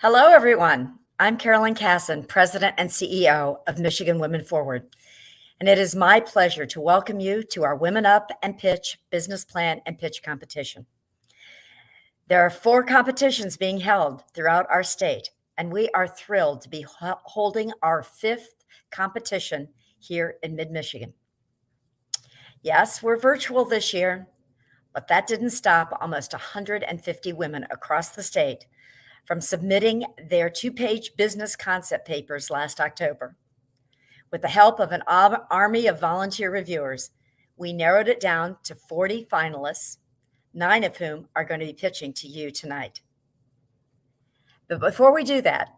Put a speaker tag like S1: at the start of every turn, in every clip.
S1: Hello, everyone. I'm Carolyn Casson, President and CEO of Michigan Women Forward, and it is my pleasure to welcome you to our Women Up and Pitch Business Plan and Pitch Competition. There are 4 competitions being held throughout our state, and we are thrilled to be holding our 5th competition here in Mid-Michigan. Yes, we're virtual this year, but that didn't stop almost 150 women across the state from submitting their 2-page business concept papers last October. With the help of an army of volunteer reviewers, we narrowed it down to 40 finalists, 9 of whom are going to be pitching to you tonight. But before we do that,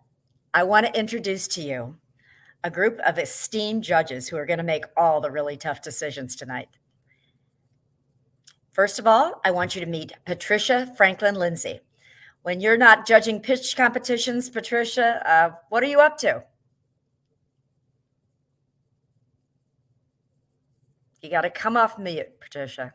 S1: I want to introduce to you a group of esteemed judges who are going to make all the really tough decisions tonight. First of all, I want you to meet Patricia Franklin Lindsay. When you're not judging pitch competitions, Patricia, what are you up to? You got to come off mute, Patricia.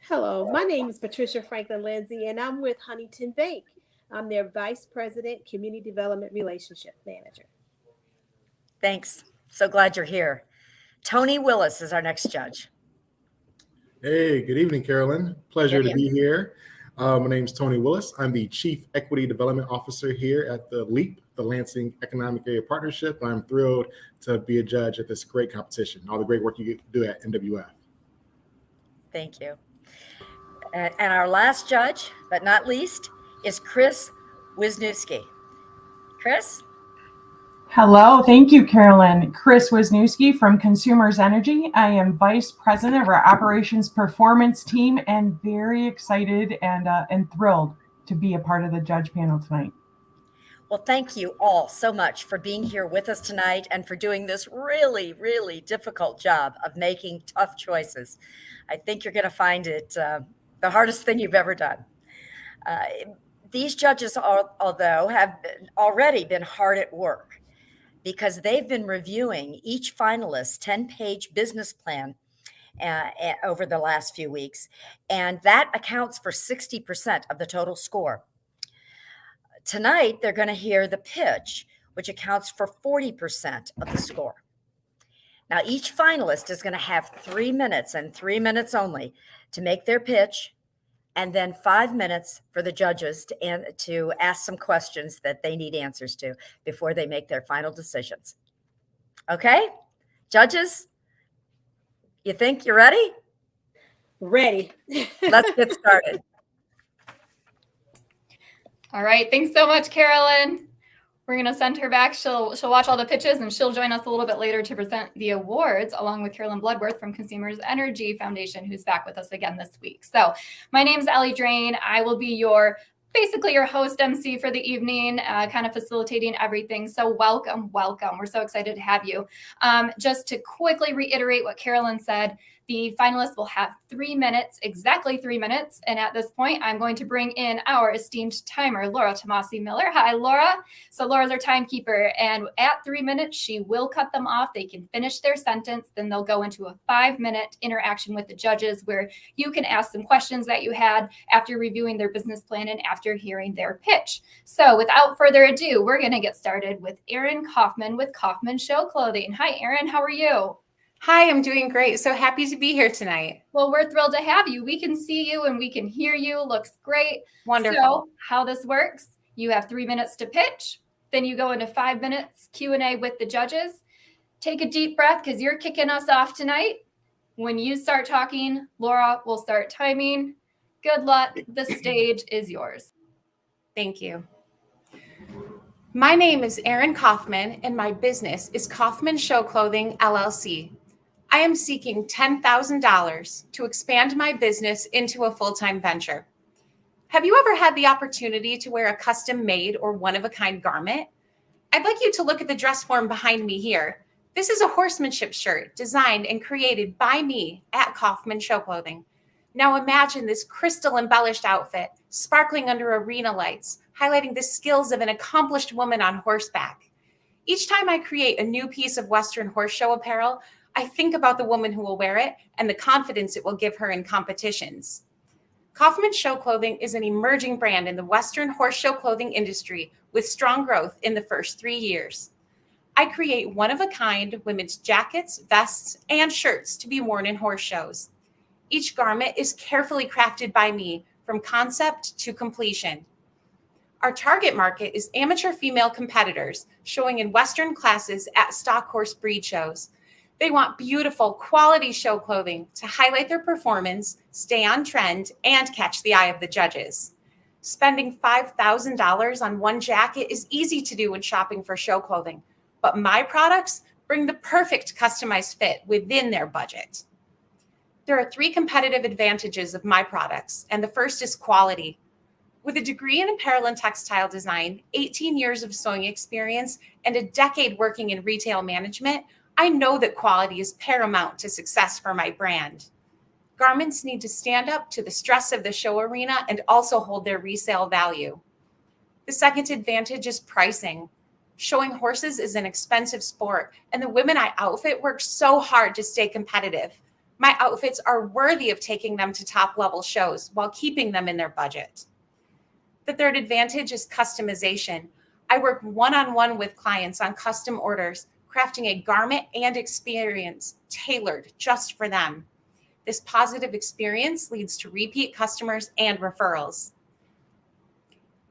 S2: Hello, my name is Patricia Franklin Lindsay, and I'm with Huntington Bank. I'm their Vice President, Community Development Relationship Manager.
S1: Thanks. So glad you're here. Tony Willis is our next judge.
S3: Hey, good evening, Carolyn. Pleasure to be here. My name is Tony Willis. I'm the Chief Equity Development Officer here at the LEAP, the Lansing Economic Area Partnership. I'm thrilled to be a judge at this great competition, all the great work you do at MWF.
S1: Thank you. And our last judge, but not least, is Chris Wisniewski. Chris?
S4: Hello, thank you, Carolyn. Chris Wisniewski from Consumers Energy. I am Vice President of our Operations Performance Team and very excited and thrilled to be a part of the judge panel tonight.
S1: Well, thank you all so much for being here with us tonight and for doing this really, really difficult job of making tough choices. I think you're going to find it the hardest thing you've ever done. These judges, although, have already been hard at work, because they've been reviewing each finalist's 10-page business plan over the last few weeks, and that accounts for 60% of the total score. Tonight, they're going to hear the pitch, which accounts for 40% of the score. Now, each finalist is going to have 3 minutes and 3 minutes only to make their pitch, and then 5 minutes for the judges to ask some questions that they need answers to before they make their final decisions. Okay? Judges, you think you're ready?
S2: Ready.
S1: Let's get started.
S5: All right. Thanks so much, Carolyn. We're going to send her back. She'll watch all the pitches, and she'll join us a little bit later to present the awards, along with Carolyn Bloodworth from Consumers Energy Foundation, who's back with us again this week. So my name's Allie Drain. I will be basically your host MC for the evening, kind of facilitating everything. So welcome. We're so excited to have you. Just to quickly reiterate what Carolyn said, the finalists will have 3 minutes, exactly 3 minutes. And at this point, I'm going to bring in our esteemed timer, Laura Tomasi Miller. Hi, Laura. So Laura's our timekeeper. And at 3 minutes, she will cut them off. They can finish their sentence. Then they'll go into a 5-minute interaction with the judges where you can ask some questions that you had after reviewing their business plan and after hearing their pitch. So without further ado, we're going to get started with Erin Coffman with Coffman Show Clothing. Hi, Erin. How are you?
S6: Hi, I'm doing great. So happy to be here tonight.
S5: Well, we're thrilled to have you. We can see you and we can hear you. Looks great.
S6: Wonderful.
S5: So how this works, you have 3 minutes to pitch. Then you go into 5 minutes Q&A with the judges. Take a deep breath because you're kicking us off tonight. When you start talking, Laura will start timing. Good luck. The stage is yours.
S6: Thank you. My name is Erin Coffman and my business is Coffman Show Clothing, LLC. I am seeking $10,000 to expand my business into a full-time venture. Have you ever had the opportunity to wear a custom-made or one-of-a-kind garment? I'd like you to look at the dress form behind me here. This is a horsemanship shirt designed and created by me at Coffman Show Clothing. Now imagine this crystal-embellished outfit sparkling under arena lights, highlighting the skills of an accomplished woman on horseback. Each time I create a new piece of Western horse show apparel, I think about the woman who will wear it and the confidence it will give her in competitions. Coffman Show Clothing is an emerging brand in the Western horse show clothing industry with strong growth in the first 3 years. I create one-of-a-kind women's jackets, vests, and shirts to be worn in horse shows. Each garment is carefully crafted by me from concept to completion. Our target market is amateur female competitors showing in Western classes at stock horse breed shows. They want beautiful, quality show clothing to highlight their performance, stay on trend, and catch the eye of the judges. Spending $5,000 on one jacket is easy to do when shopping for show clothing, but my products bring the perfect customized fit within their budget. There are 3 competitive advantages of my products, and the first is quality. With a degree in apparel and textile design, 18 years of sewing experience, and a decade working in retail management, I know that quality is paramount to success for my brand. Garments need to stand up to the stress of the show arena and also hold their resale value. The second advantage is pricing. Showing horses is an expensive sport, and the women I outfit work so hard to stay competitive. My outfits are worthy of taking them to top-level shows while keeping them in their budget. The third advantage is customization. I work one-on-one with clients on custom orders, crafting a garment and experience tailored just for them. This positive experience leads to repeat customers and referrals.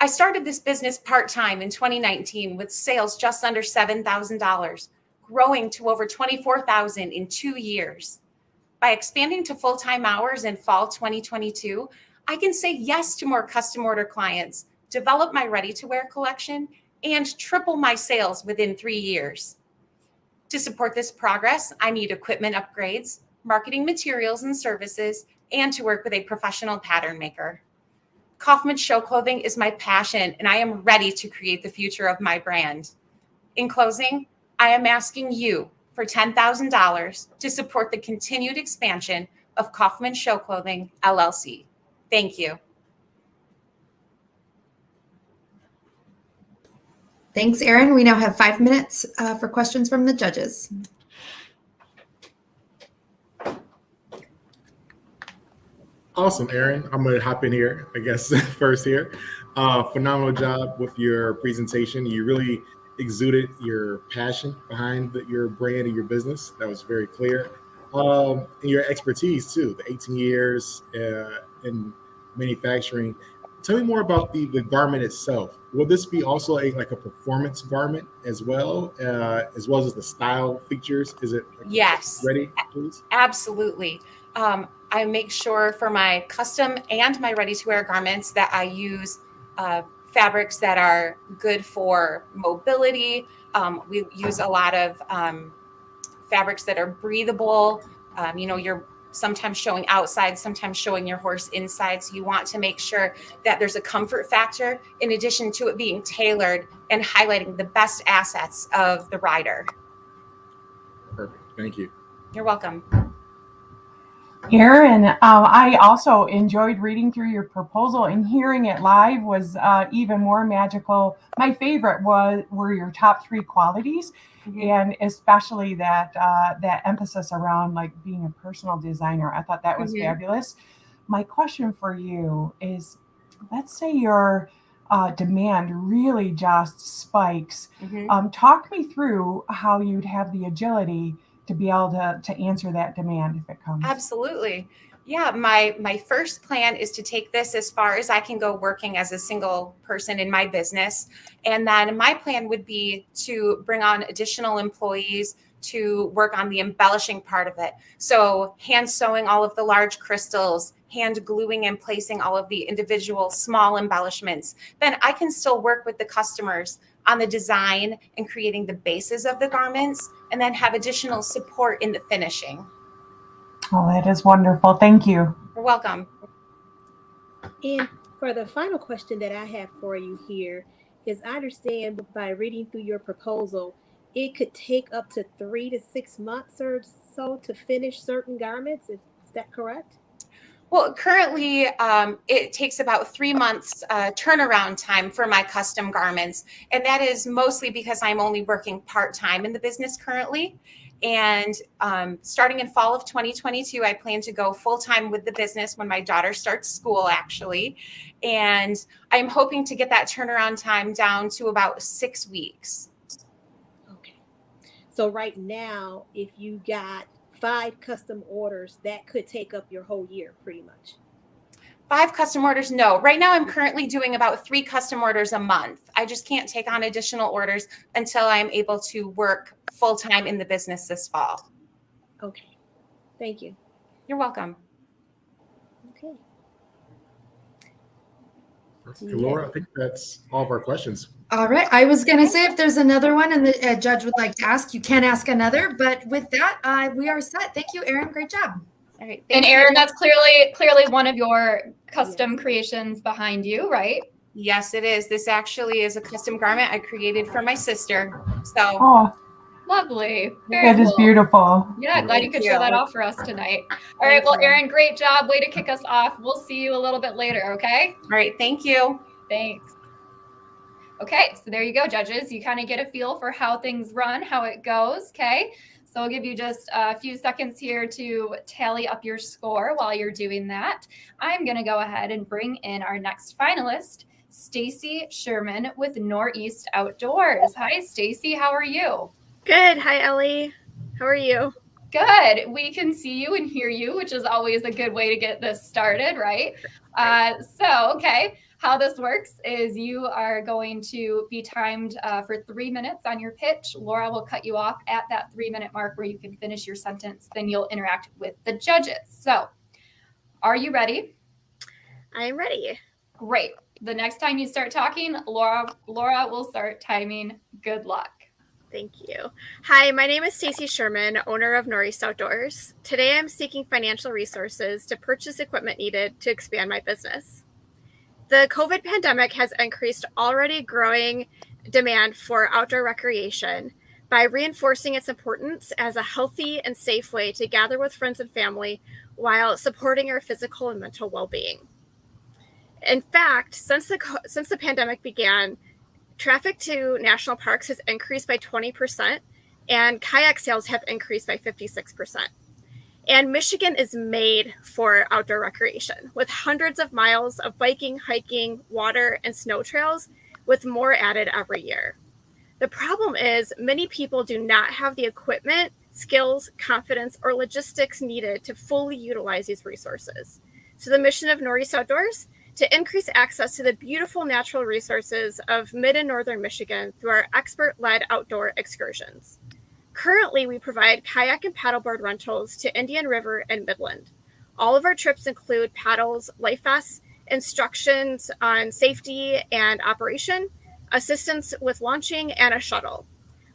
S6: I started this business part-time in 2019 with sales just under $7,000, growing to over $24,000 in 2 years. By expanding to full-time hours in fall 2022, I can say yes to more custom order clients, develop my ready-to-wear collection, and triple my sales within 3 years. To support this progress, I need equipment upgrades, marketing materials and services, and to work with a professional pattern maker. Coffman Show Clothing is my passion, and I am ready to create the future of my brand. In closing, I am asking you for $10,000 to support the continued expansion of Coffman Show Clothing, LLC. Thank you.
S7: Thanks, Erin. We now have 5 minutes for questions from the judges.
S3: Awesome, Erin. I'm going to hop in here, I guess, first here. Phenomenal job with your presentation. You really exuded your passion behind your brand and your business. That was very clear. And your expertise, too, the 18 years in manufacturing. Tell me more about the garment itself. Will this be also like a performance garment as well as the style features? Is it
S6: Yes,
S3: ready, please?
S6: Absolutely. I make sure for my custom and my ready-to-wear garments that I use fabrics that are good for mobility. We use a lot of fabrics that are breathable. You're sometimes showing outside, sometimes showing your horse inside. So you want to make sure that there's a comfort factor in addition to it being tailored and highlighting the best assets of the rider.
S3: Perfect. Thank you.
S6: You're welcome.
S4: Erin, I also enjoyed reading through your proposal, and hearing it live was even more magical. My favorite were your top 3 qualities, and especially that emphasis around like being a personal designer. I thought that was fabulous. My question for you is, let's say your demand really just spikes. Talk me through how you'd have the agility to be able to answer that demand if it comes.
S6: Absolutely. Yeah, my first plan is to take this as far as I can go working as a single person in my business. And then my plan would be to bring on additional employees to work on the embellishing part of it. So hand sewing all of the large crystals, hand gluing and placing all of the individual small embellishments. Then I can still work with the customers on the design and creating the bases of the garments, and then have additional support in the finishing.
S4: Oh, that is wonderful. Thank you.
S6: You're welcome.
S2: And for the final question that I have for you here is, I understand by reading through your proposal, it could take up to 3 to 6 months or so to finish certain garments. Is that correct?
S6: Well, currently, it takes about 3 months turnaround time for my custom garments. And that is mostly because I'm only working part-time in the business currently. And starting in fall of 2022, I plan to go full-time with the business when my daughter starts school, actually. And I'm hoping to get that turnaround time down to about 6 weeks.
S2: Okay. So right now, if you got 5 custom orders, that could take up your whole year pretty much.
S6: 5 custom orders? No. Right now, I'm currently doing about 3 custom orders a month. I just can't take on additional orders until I'm able to work full-time in the business this fall.
S2: Okay. Thank you.
S6: You're welcome.
S2: Okay.
S3: Laura, I think that's all of our questions.
S7: All right. I was going to say if there's another one and the judge would like to ask, you can ask another. But with that, we are set. Thank you, Erin. Great job.
S6: All right.
S5: And Erin, that's clearly one of your custom creations behind you, right?
S6: Yes, it is. This actually is a custom garment I created for my sister. So
S4: Oh,
S5: Lovely.
S4: that is beautiful.
S5: Yeah, glad you could show
S6: you.
S5: that off for us tonight. All right, well, Erin, great job. Way to kick us off. We'll see you a little bit later, okay?
S6: all right. Thank you.
S5: Thanks. Okay, so there you go, judges. You kind of get a feel for how things run, how it goes, okay? So I'll give you just a few seconds here to tally up your score while you're doing that. I'm going to go ahead and bring in our next finalist, Stacie Scherman with Northeast Outdoors. Hi, Stacie. How are you?
S8: Good. Hi, Ellie. How are you?
S5: Good. We can see you and hear you, which is always a good way to get this started, right? Okay. How this works is you are going to be timed for 3 minutes on your pitch. Laura will cut you off at that 3-minute mark where you can finish your sentence. Then you'll interact with the judges. So are you ready?
S8: I am ready.
S5: Great. The next time you start talking, Laura will start timing. Good luck.
S8: Thank you. Hi, my name is Stacie Scherman, owner of Northeast Outdoors. Today I'm seeking financial resources to purchase equipment needed to expand my business. The COVID pandemic has increased already growing demand for outdoor recreation by reinforcing its importance as a healthy and safe way to gather with friends and family while supporting our physical and mental well-being. In fact, since the pandemic began, traffic to national parks has increased by 20%, and kayak sales have increased by 56%. And Michigan is made for outdoor recreation, with hundreds of miles of biking, hiking, water, and snow trails, with more added every year. The problem is many people do not have the equipment, skills, confidence, or logistics needed to fully utilize these resources. So the mission of Northeast Outdoors, to increase access to the beautiful natural resources of mid and northern Michigan through our expert-led outdoor excursions. Currently, we provide kayak and paddleboard rentals to Indian River and Midland. All of our trips include paddles, life vests, instructions on safety and operation, assistance with launching, and a shuttle.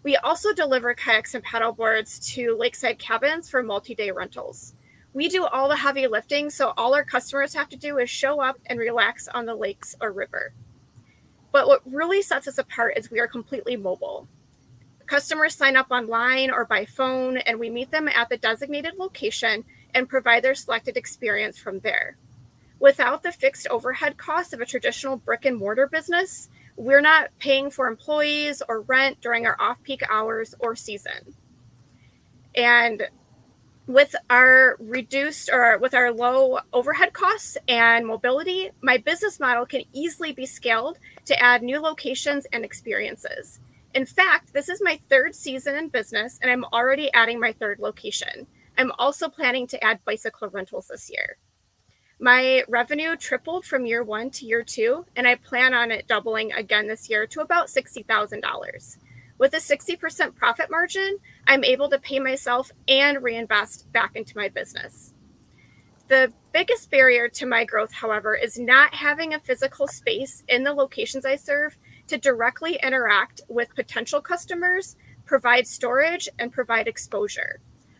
S8: We also deliver kayaks and paddleboards to lakeside cabins for multi-day rentals. We do all the heavy lifting, so all our customers have to do is show up and relax on the lakes or river. But what really sets us apart is we are completely mobile. Customers sign up online or by phone, and we meet them at the designated location and provide their selected experience from there. Without the fixed overhead costs of a traditional brick and mortar business, we're not paying for employees or rent during our off-peak hours or season. And with our low overhead costs and mobility, my business model can easily be scaled to add new locations and experiences. In fact, this is my 3rd season in business, and I'm already adding my 3rd location. I'm also planning to add bicycle rentals this year. My revenue tripled from year 1 to year 2, and I plan on it doubling again this year to about $60,000. With a 60% profit margin, I'm able to pay myself and reinvest back into my business. The biggest barrier to my growth, however, is not having a physical space in the locations I serve to directly interact with potential customers, provide storage, and provide exposure.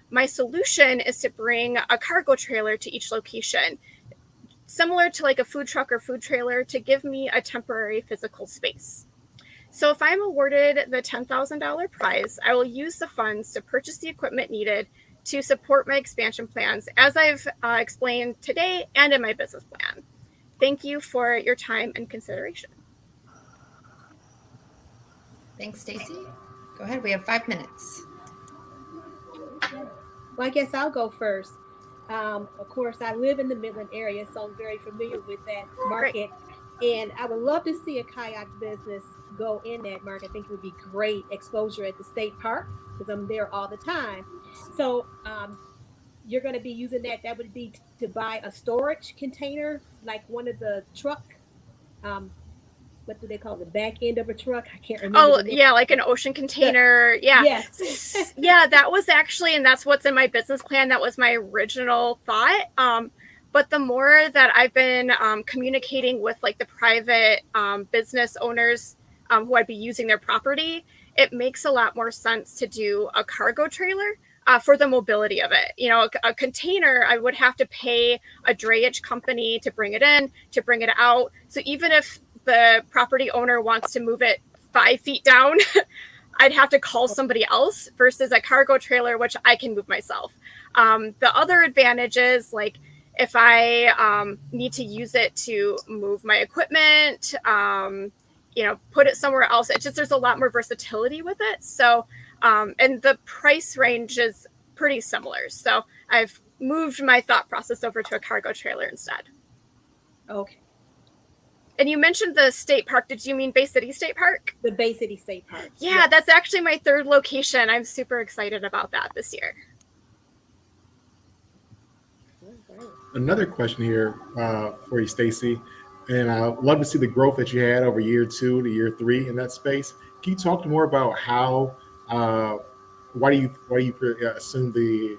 S8: My solution is to bring a cargo trailer to each location, similar to like a food truck or food trailer, to give me a temporary physical space. So if I'm awarded the $10,000 prize, I will use the funds to purchase the equipment needed to support my expansion plans, as I've explained today and in my business plan. Thank you for your time and consideration.
S7: Thanks, Stacie. Go ahead. We have 5 minutes.
S2: Well, I guess I'll go first. Of course, I live in the Midland area, so I'm very familiar with that market. And I would love to see a kayak business go in that market. I think it would be great exposure at the state park because I'm there all the time. So you're going to be using that. That would be to buy a storage container, like one of the truck. What do they call it? The back end of a truck? I can't remember.
S8: Oh, yeah, like an ocean container. Yeah.
S2: Yes.
S8: Yeah, that was actually, and that's what's in my business plan. That was my original thought. But the more that I've been communicating with like the private business owners who I'd be using their property, it makes a lot more sense to do a cargo trailer for the mobility of it. You know, a container, I would have to pay a drayage company to bring it in, to bring it out. So even if the property owner wants to move it 5 feet down, I'd have to call somebody else versus a cargo trailer, which I can move myself. The other advantages, like if I need to use it to move my equipment, you know, put it somewhere else, it's just, there's a lot more versatility with it. So, and the price range is pretty similar. So I've moved my thought process over to a cargo trailer instead.
S2: Okay.
S8: And you mentioned the state park. Did you mean Bay City State Park?
S2: The Bay City State Park.
S8: Yeah,
S2: yes.
S8: That's actually my 3rd location. I'm super excited about that this year.
S3: Another question here for you, Stacie, and I'd love to see the growth that you had over year 2 to year 3 in that space. Can you talk more about how, why do you assume the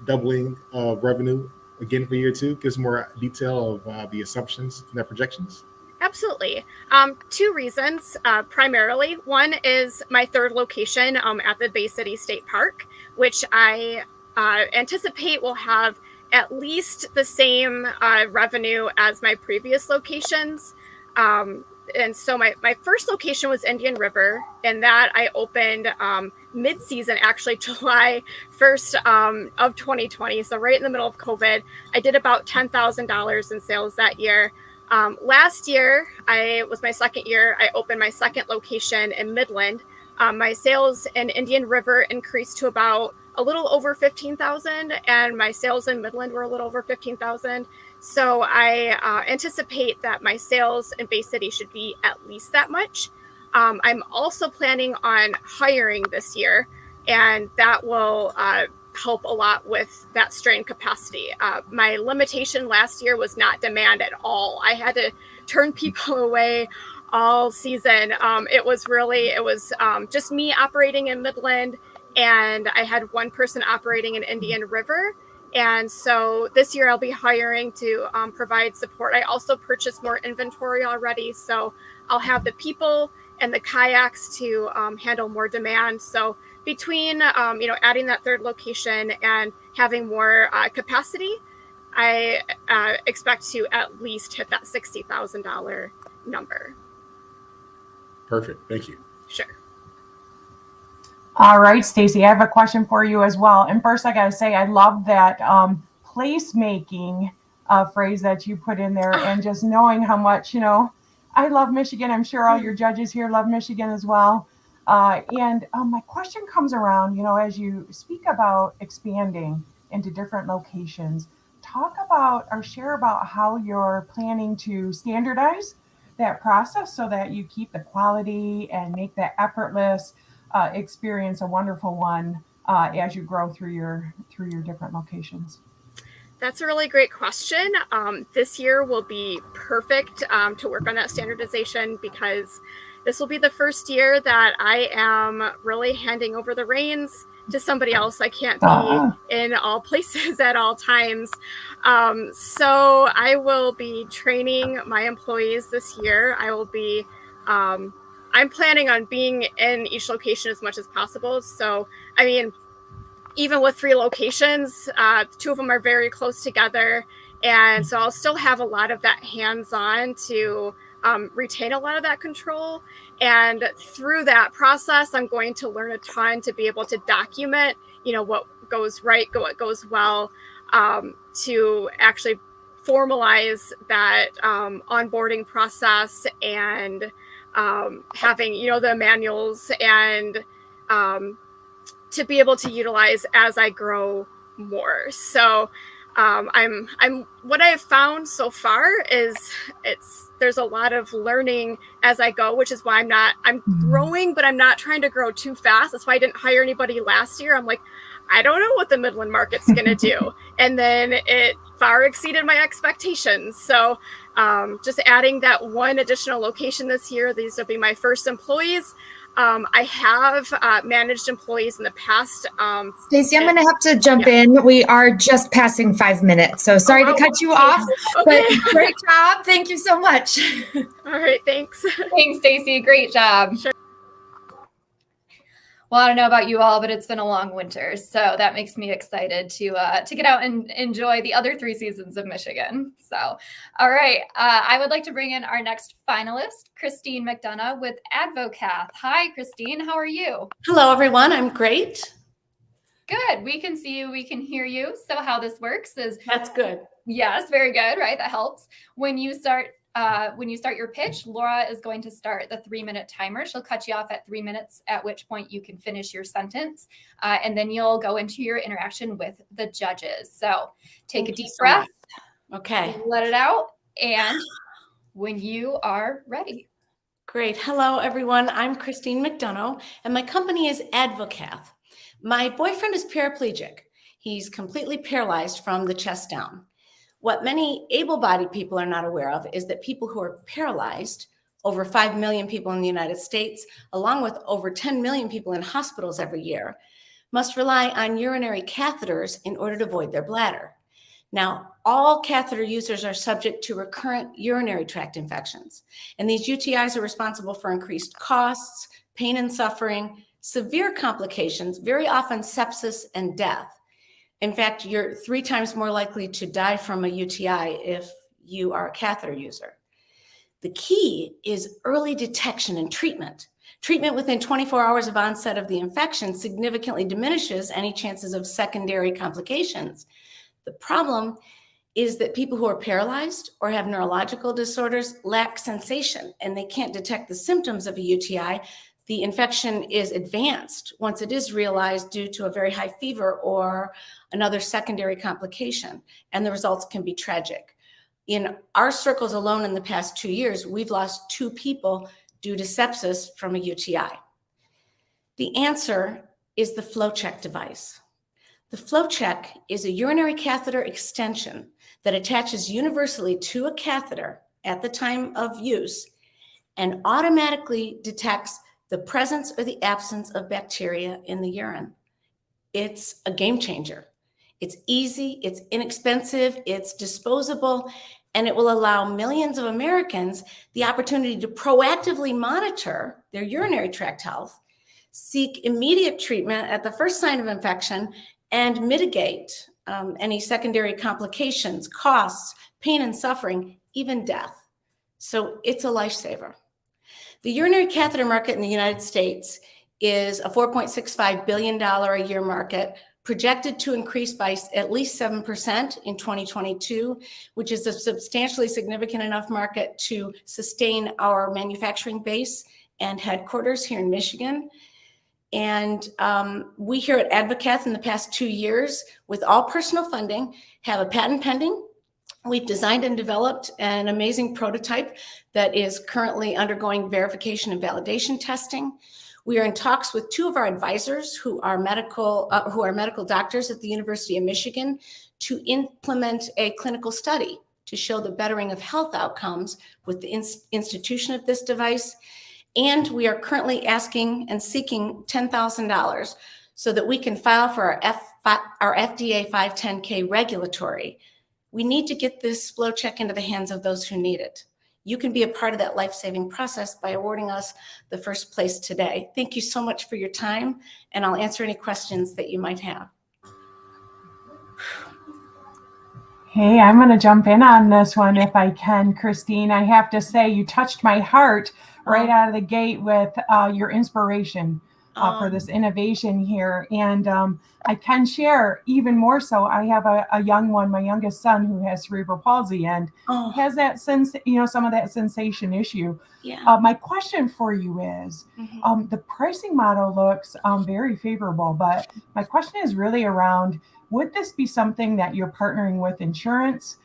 S3: doubling of revenue again for year 2? Gives more detail of the assumptions and the projections.
S8: Absolutely. 2 reasons, primarily. One is my 3rd location at the Bay City State Park, which I anticipate will have at least the same revenue as my previous locations. And so my first location was Indian River, and that I opened mid-season, actually July 1st of 2020. So right in the middle of COVID, I did about $10,000 in sales that year. Last year, was my 2nd year, I opened my 2nd location in Midland. My sales in Indian River increased to about a little over 15,000, and my sales in Midland were a little over 15,000. So I anticipate that my sales in Bay City should be at least that much. I'm also planning on hiring this year, and that will help a lot with that strain capacity. My limitation last year was not demand at all. I had to turn people away all season. It was just me operating in Midland, and I had one person operating in Indian River. And so this year I'll be hiring to provide support. I also purchased more inventory already, so I'll have the people and the kayaks to handle more demand. So between adding that 3rd location and having more capacity, I expect to at least hit that $60,000 number.
S3: Perfect. Thank you.
S8: Sure.
S4: All right, Stacie, I have a question for you as well. And first, I got to say, I love that placemaking phrase that you put in there, and just knowing how much, I love Michigan. I'm sure all your judges here love Michigan as well. And my question comes around, as you speak about expanding into different locations, talk about or share about how you're planning to standardize that process so that you keep the quality and make that effortless experience a wonderful one as you grow through your different locations.
S8: That's a really great question. This year will be perfect to work on that standardization, because this will be the first year that I am really handing over the reins to somebody else. I can't be in all places at all times. So I will be training my employees this year. I will be, I'm planning on being in each location as much as possible. So, even with 3 locations, 2 of them are very close together. And so I'll still have a lot of that hands-on to retain a lot of that control. And through that process, I'm going to learn a ton to be able to document, goes right, what goes well, to actually formalize that onboarding process and having, the manuals and to be able to utilize as I grow more. So I'm what I have found so far is there's a lot of learning as I go, which is why I'm growing, but I'm not trying to grow too fast. That's why I didn't hire anybody last year. I'm like, I don't know what the Midland market's going to do. And then it far exceeded my expectations. So just adding that one additional location this year, these will be my first employees. I have managed employees in the past.
S7: Stacie, I'm going to have to jump in. We are just passing 5 minutes. So sorry to cut you off, but great job. Thank you so much.
S8: All right. Thanks.
S5: Thanks, Stacie. Great job. Sure. Well, I don't know about you all, but it's been a long winter, so that makes me excited to get out and enjoy the other 3 seasons of Michigan. So, all right, I would like to bring in our next finalist, Christine McDunnough with AdvoCath. Hi, Christine. How are you?
S9: Hello, everyone. I'm great.
S5: Good. We can see you. We can hear you. So how this works is
S9: that's good.
S5: Yes, very good. Right, that helps. When you start your pitch, Laura is going to start the 3-minute timer. She'll cut you off at 3 minutes, at which point you can finish your sentence. And then you'll go into your interaction with the judges. So take a deep breath.
S9: Okay.
S5: Let it out. And when you are ready.
S9: Great. Hello, everyone. I'm Christine McDunnough, and my company is AdvoCath. My boyfriend is paraplegic. He's completely paralyzed from the chest down. What many able-bodied people are not aware of is that people who are paralyzed, over 5 million people in the United States, along with over 10 million people in hospitals every year, must rely on urinary catheters in order to void their bladder. Now, all catheter users are subject to recurrent urinary tract infections, and these UTIs are responsible for increased costs, pain and suffering, severe complications, very often sepsis and death. In fact, you're 3 times more likely to die from a UTI if you are a catheter user. The key is early detection and treatment. Treatment within 24 hours of onset of the infection significantly diminishes any chances of secondary complications. The problem is that people who are paralyzed or have neurological disorders lack sensation, and they can't detect the symptoms of a UTI. The infection is advanced once it is realized due to a very high fever or another secondary complication, and the results can be tragic. In our circles alone in the past 2 years, we've lost 2 people due to sepsis from a UTI. The answer is the FlowCheck device. The FlowCheck is a urinary catheter extension that attaches universally to a catheter at the time of use and automatically detects the presence or the absence of bacteria in the urine. It's a game changer. It's easy, it's inexpensive, it's disposable, and it will allow millions of Americans the opportunity to proactively monitor their urinary tract health, seek immediate treatment at the first sign of infection, and mitigate any secondary complications, costs, pain and suffering, even death. So it's a lifesaver. The urinary catheter market in the United States is a $4.65 billion a year market, projected to increase by at least 7% in 2022, which is a substantially significant enough market to sustain our manufacturing base and headquarters here in Michigan. And we here at AdvoCath in the past 2 years, with all personal funding, have a patent pending. We've designed and developed an amazing prototype that is currently undergoing verification and validation testing. We are in talks with 2 of our advisors who are medical doctors at the University of Michigan to implement a clinical study to show the bettering of health outcomes with the institution of this device. And we are currently asking and seeking $10,000 so that we can file for our FDA 510K regulatory. We need to get this FlowCheck into the hands of those who need it. You can be a part of that life-saving process by awarding us the first place today. Thank you so much for your time, and I'll answer any questions that you might have.
S4: Hey, I'm going to jump in on this one if I can, Christine. I have to say you touched my heart right out of the gate with your inspiration. for this innovation here. And I can share even more so. I have a young one, my youngest son, who has cerebral palsy and has that some of that sensation issue.
S9: Yeah.
S4: My question for you is, the pricing model looks very favorable, but my question is really around, would this be something that you're partnering with insurance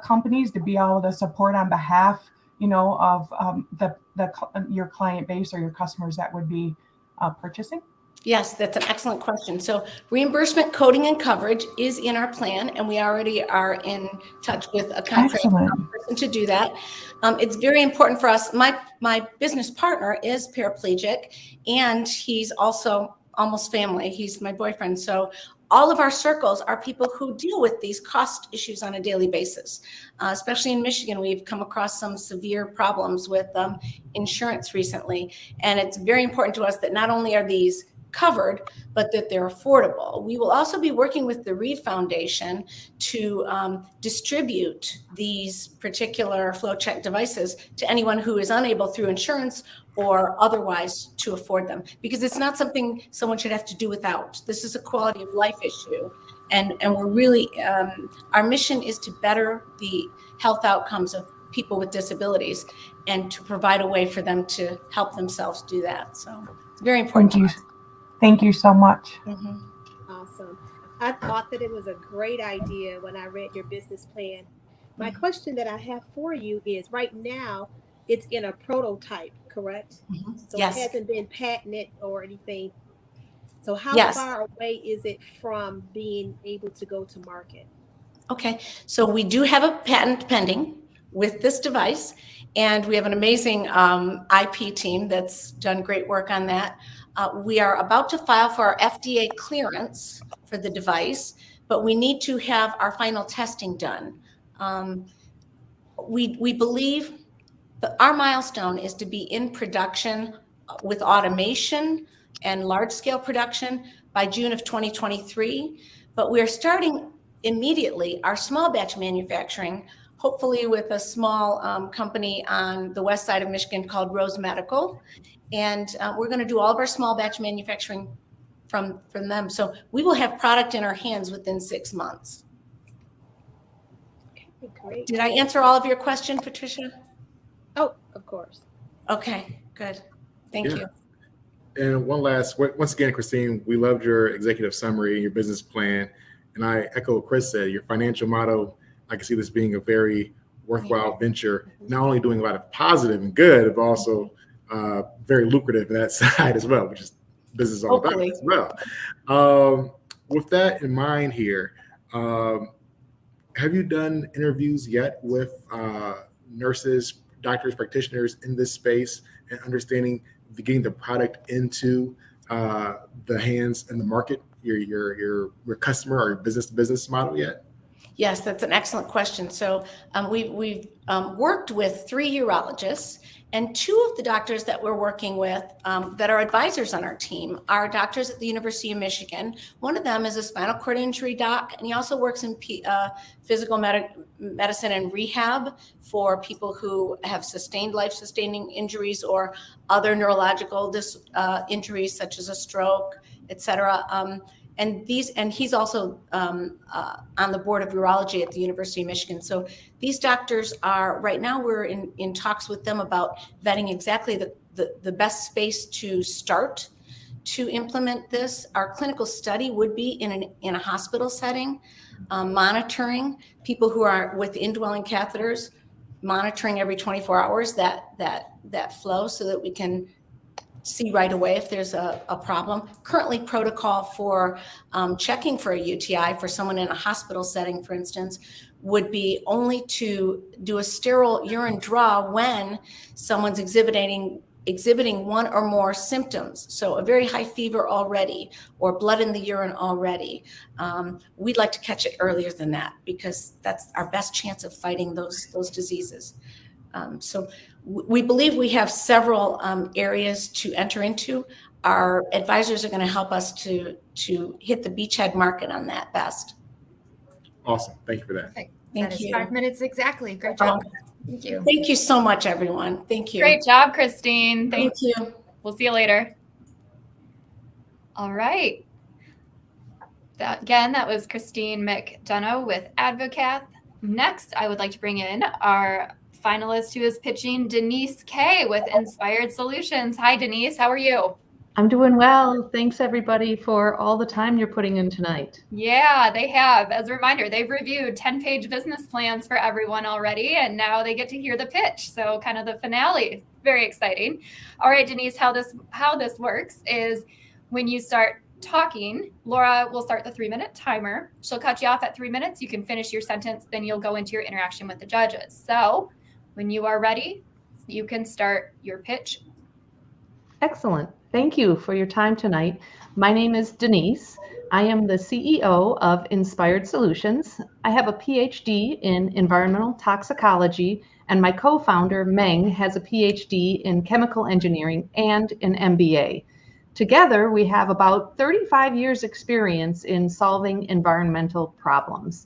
S4: companies to be able to support on behalf, of your client base or your customers that would be purchasing?
S9: Yes, that's an excellent question. So reimbursement, coding, and coverage is in our plan, and we already are in touch with a contract person to do that. It's very important for us. My business partner is paraplegic, and he's also almost family. He's my boyfriend. So all of our circles are people who deal with these cost issues on a daily basis. Especially in Michigan, we've come across some severe problems with insurance recently. And it's very important to us that not only are these covered, but that they're affordable. We will also be working with the Reed Foundation to distribute these particular flow check devices to anyone who is unable through insurance or otherwise to afford them, because it's not something someone should have to do without. This is a quality of life issue. And we're really, our mission is to better the health outcomes of people with disabilities and to provide a way for them to help themselves do that. So it's very important.
S4: Thank you so much.
S2: Awesome. I thought that it was a great idea when I read your business plan. My question that I have for you is, right now, it's in a prototype, correct? So
S9: Yes.
S2: It hasn't been patented or anything. So how far away is it from being able to go to market?
S9: Okay, so we do have a patent pending with this device, and we have an amazing IP team that's done great work on that. We are about to file for our FDA clearance for the device, but we need to have our final testing done. We believe that our milestone is to be in production with automation and large-scale production by June of 2023, but we're starting immediately our small batch manufacturing, hopefully with a small company on the west side of Michigan called Rose Medical. And we're going to do all of our small batch manufacturing from them. So we will have product in our hands within 6 months.
S2: Okay, great.
S9: Did I answer all of your questions, Patricia?
S2: Oh, of course.
S9: Okay, good. Thank you.
S3: And once again, Christine, we loved your executive summary, your business plan. And I echo what Chris said, your financial model, I can see this being a very worthwhile venture, not only doing a lot of positive and good, but also very lucrative in that side as well, which is business all about as well. With that in mind here, have you done interviews yet with nurses, doctors, practitioners in this space and understanding getting the product into the hands and the market, your customer or your business-to-business model yet?
S9: Yes, that's an excellent question. So we've worked with 3 urologists, and 2 of the doctors that we're working with that are advisors on our team are doctors at the University of Michigan. One of them is a spinal cord injury doc, and he also works in physical medicine and rehab for people who have sustained life-sustaining injuries or other neurological injuries such as a stroke, etc. And he's also on the board of urology at the University of Michigan. So these doctors are, right now we're in talks with them about vetting exactly the best space to start to implement this. Our clinical study would be in a hospital setting, monitoring people who are with indwelling catheters, monitoring every 24 hours that flow so that we can see right away if there's a problem. Currently, protocol for checking for a UTI for someone in a hospital setting, for instance, would be only to do a sterile urine draw when someone's exhibiting one or more symptoms. So a very high fever already, or blood in the urine already. We'd like to catch it earlier than that because that's our best chance of fighting those diseases. So we believe we have several areas to enter into. Our advisors are going to help us to hit the beachhead market on that best.
S3: Awesome. Thank you for that.
S7: Perfect.
S9: Thank
S7: That is
S9: you.
S7: 5 minutes exactly. Great job. Thank you.
S9: Thank you so much, everyone. Thank you.
S5: Great job, Christine.
S9: Thank you.
S5: We'll see you later. All right. That was Christine McDunnough with AdvoCath. Next, I would like to bring in our finalist who is pitching, Denise Kay with Ensipired Solutions. Hi, Denise. How are you?
S10: I'm doing well. Thanks, everybody, for all the time you're putting in tonight.
S5: Yeah, they have. As a reminder, they've reviewed 10-page business plans for everyone already, and now they get to hear the pitch. So kind of the finale. Very exciting. All right, Denise, how this works is when you start talking, Laura will start the 3-minute timer. She'll cut you off at 3 minutes. You can finish your sentence, then you'll go into your interaction with the judges. So when you are ready, you can start your pitch.
S10: Excellent. Thank you for your time tonight. My name is Denise. I am the CEO of Ensipired Solutions. I have a PhD in environmental toxicology, and my co-founder, Meng, has a PhD in chemical engineering and an MBA. Together, we have about 35 years experience in solving environmental problems.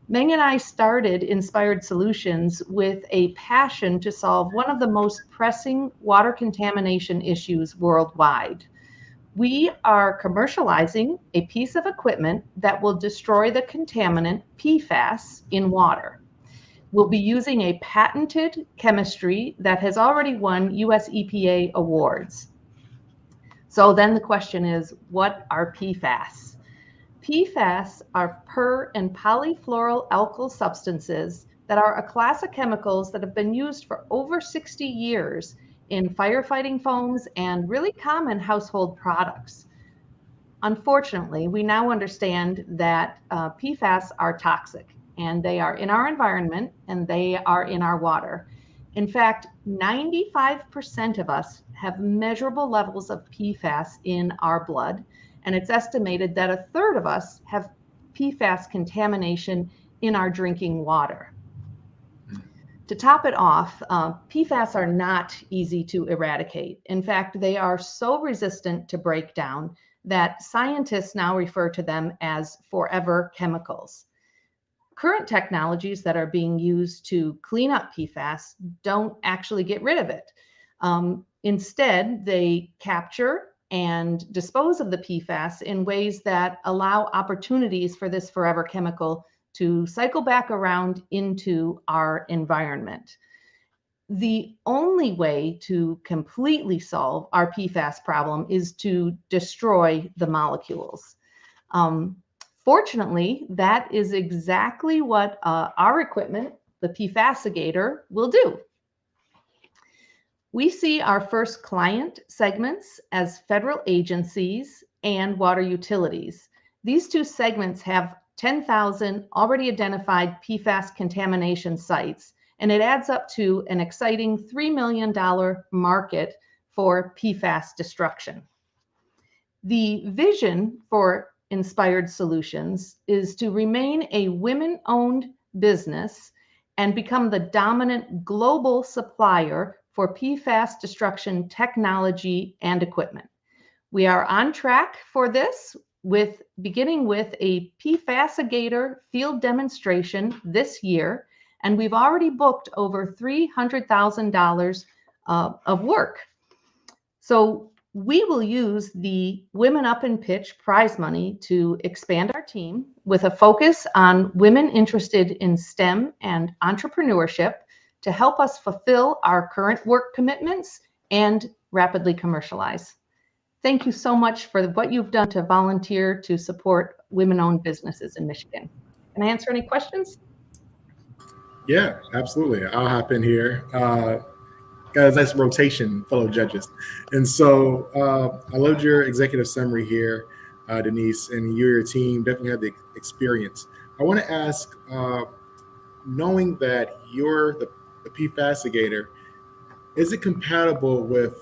S10: Meng and I started Ensipired Solutions with a passion to solve one of the most pressing water contamination issues worldwide. We are commercializing a piece of equipment that will destroy the contaminant PFAS in water. We'll be using a patented chemistry that has already won US EPA awards. So then the question is, what are PFAS? PFAS are per and polyfluoroalkyl substances that are a class of chemicals that have been used for over 60 years in firefighting foams and really common household products. Unfortunately, we now understand that PFAS are toxic, and they are in our environment and they are in our water. In fact, 95% of us have measurable levels of PFAS in our blood, and it's estimated that 1/3 of us have PFAS contamination in our drinking water. To top it off, PFAS are not easy to eradicate. In fact, they are so resistant to breakdown that scientists now refer to them as forever chemicals. Current technologies that are being used to clean up PFAS don't actually get rid of it. Instead, they capture and dispose of the PFAS in ways that allow opportunities for this forever chemical to cycle back around into our environment. The only way to completely solve our PFAS problem is to destroy the molecules. Fortunately, that is exactly what our equipment, the PFASigator, will do. We see our first client segments as federal agencies and water utilities. These two segments have 10,000 already identified PFAS contamination sites, and it adds up to an exciting $3 million market for PFAS destruction. The vision for Ensipired Solutions is to remain a women-owned business and become the dominant global supplier for PFAS destruction technology and equipment. We are on track for this, beginning with a PFASigator field demonstration this year, and we've already booked over $300,000 of work. So we will use the WomanUp Pitch prize money to expand our team with a focus on women interested in STEM and entrepreneurship to help us fulfill our current work commitments and rapidly commercialize. Thank you so much for what you've done to volunteer to support women-owned businesses in Michigan. Can I answer any questions?
S3: Yeah, absolutely. I'll hop in here. Got a nice rotation, fellow judges. And so I loved your executive summary here, Denise, and you and your team definitely have the experience. I want to ask, knowing that you're the PFASigator, is it compatible with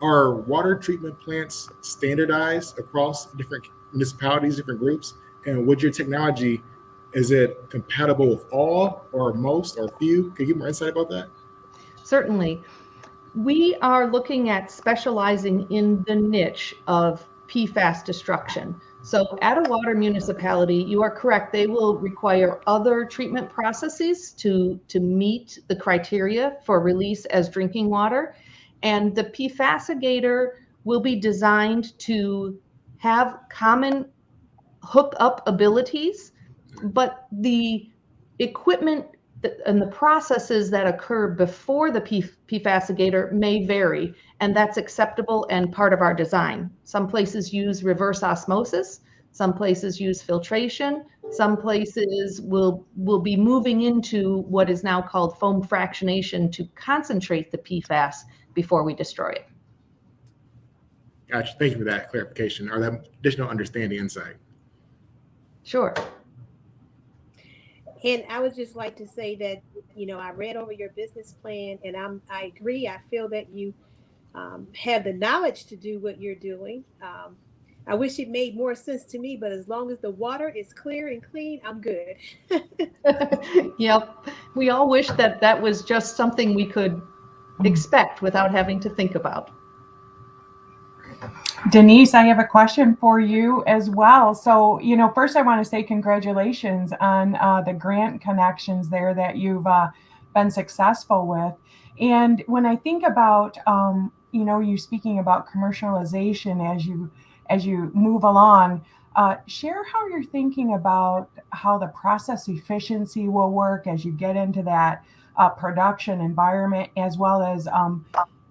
S3: our water treatment plants standardized across different municipalities, different groups? And would your technology, is it compatible with all or most or few? Can you give more insight about that?
S10: Certainly. We are looking at specializing in the niche of PFAS destruction. So at a water municipality, you are correct, they will require other treatment processes to meet the criteria for release as drinking water. And the PFASigator will be designed to have common hookup abilities, but the equipment and the processes that occur before the PFASigator may vary, and that's acceptable and part of our design. Some places use reverse osmosis, some places use filtration, some places will be moving into what is now called foam fractionation to concentrate the PFAS before we destroy it.
S3: Gotcha. Thank you for that clarification or that additional understanding insight.
S10: Sure.
S2: And I would just like to say that, I read over your business plan, and I agree. I feel that you have the knowledge to do what you're doing. I wish it made more sense to me, but as long as the water is clear and clean, I'm good.
S10: Yep. We all wish that that was just something we could expect without having to think about.
S4: Denise, I have a question for you as well. So, first I want to say congratulations on the grant connections there that you've been successful with. And when I think about, you speaking about commercialization as you move along, share how you're thinking about how the process efficiency will work as you get into that production environment, as well as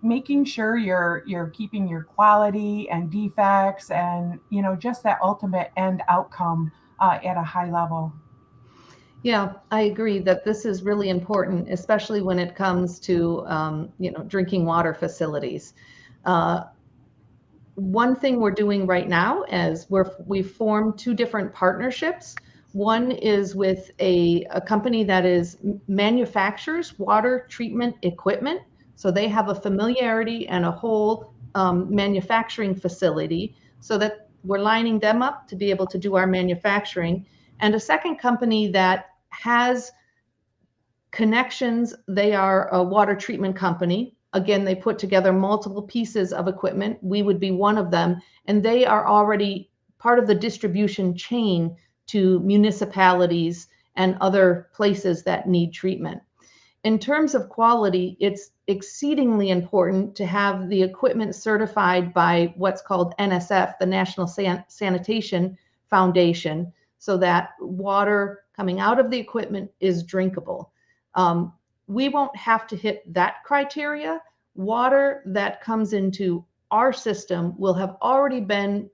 S4: making sure you're keeping your quality and defects and, just that ultimate end outcome at a high level.
S10: Yeah, I agree that this is really important, especially when it comes to, drinking water facilities. One thing we're doing right now is we've formed two different partnerships. One is with a company that manufactures water treatment equipment. So they have a familiarity and a whole manufacturing facility, so that we're lining them up to be able to do our manufacturing. And a second company that has connections, they are a water treatment company. Again, they put together multiple pieces of equipment. We would be one of them, and they are already part of the distribution chain to municipalities and other places that need treatment. In terms of quality, it's exceedingly important to have the equipment certified by what's called NSF, the National Sanitation Foundation, so that water coming out of the equipment is drinkable. We won't have to hit that criteria. Water that comes into our system will have already been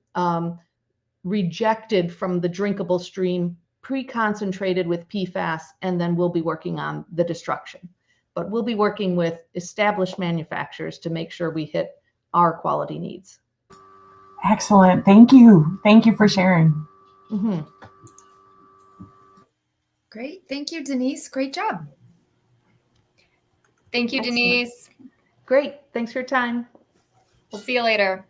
S10: rejected from the drinkable stream, pre-concentrated with PFAS, and then we'll be working on the destruction. But we'll be working with established manufacturers to make sure we hit our quality needs.
S4: Excellent. Thank you. Thank you for sharing.
S10: Mm-hmm.
S7: Great. Thank you, Denise. Great job.
S5: Thank you,
S10: Excellent.
S5: Denise.
S10: Great. Thanks for your time.
S5: We'll see you later.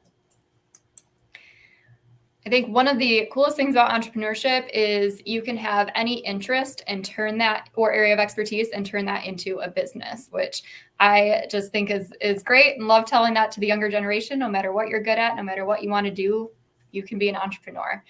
S5: I think one of the coolest things about entrepreneurship is you can have any interest and turn that, or area of expertise, and turn that into a business, which I just think is great, and love telling that to the younger generation. No matter what you're good at, no matter what you want to do, you can be an entrepreneur.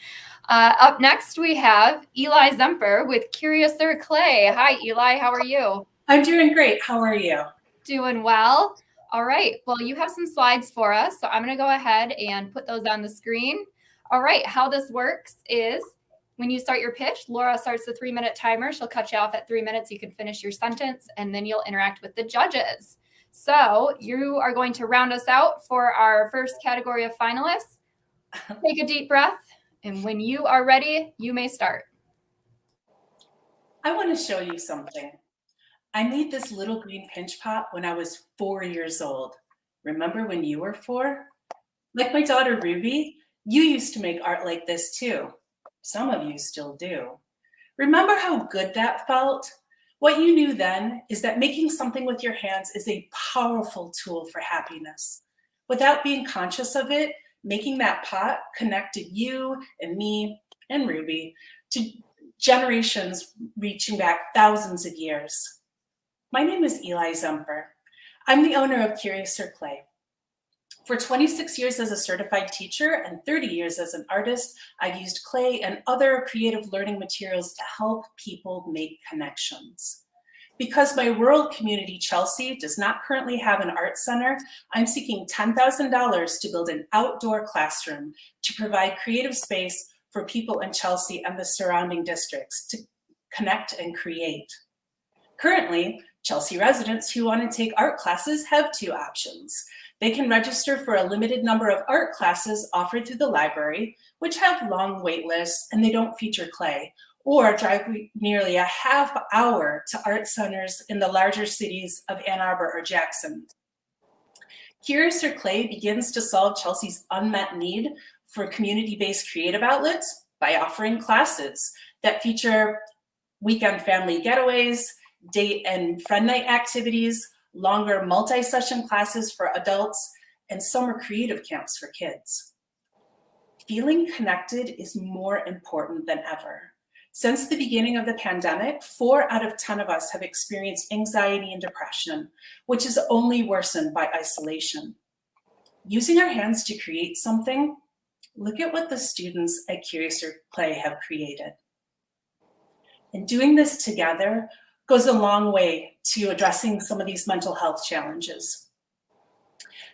S5: Up next, we have Eli Zemper with Curiouser Clay. Hi, Eli. How are you?
S11: I'm doing great. How are you?
S5: Doing well. All right. Well, you have some slides for us, so I'm going to go ahead and put those on the screen. All right. How this works is when you start your pitch, Laura starts the 3-minute timer. She'll cut you off at 3 minutes. You can finish your sentence, and then you'll interact with the judges. So you are going to round us out for our first category of finalists. Take a deep breath, and when you are ready, you may start.
S11: I want to show you something. I made this little green pinch pot when I was 4 years old. Remember when you were 4? Like my daughter Ruby, you used to make art like this too. Some of you still do. Remember how good that felt? What you knew then is that making something with your hands is a powerful tool for happiness. Without being conscious of it, making that pot connected you and me and Ruby to generations reaching back thousands of years. My name is Eli Zemper. I'm the owner of Curiouser Clay. For 26 years as a certified teacher and 30 years as an artist, I've used clay and other creative learning materials to help people make connections. Because my rural community, Chelsea, does not currently have an art center, I'm seeking $10,000 to build an outdoor classroom to provide creative space for people in Chelsea and the surrounding districts to connect and create. Currently, Chelsea residents who want to take art classes have two options. They can register for a limited number of art classes offered through the library, which have long wait lists and they don't feature clay, or drive nearly a half hour to art centers in the larger cities of Ann Arbor or Jackson. Curious or Clay begins to solve Chelsea's unmet need for community-based creative outlets by offering classes that feature weekend family getaways, date and friend night activities, longer multi-session classes for adults, and summer creative camps for kids. Feeling connected is more important than ever. Since the beginning of the pandemic, 4 out of 10 of us have experienced anxiety and depression, which is only worsened by isolation. Using our hands to create something, look at what the students at Curious or Play have created. And doing this together goes a long way to addressing some of these mental health challenges.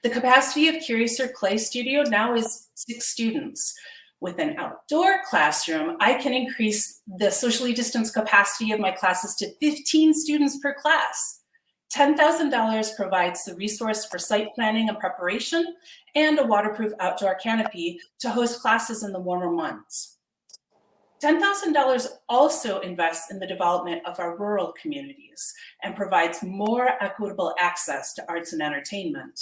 S11: The capacity of Curious or Play Studio now is 6 students. With an outdoor classroom, I can increase the socially distanced capacity of my classes to 15 students per class. $10,000 provides the resource for site planning and preparation and a waterproof outdoor canopy to host classes in the warmer months. $10,000 also invests in the development of our rural communities and provides more equitable access to arts and entertainment.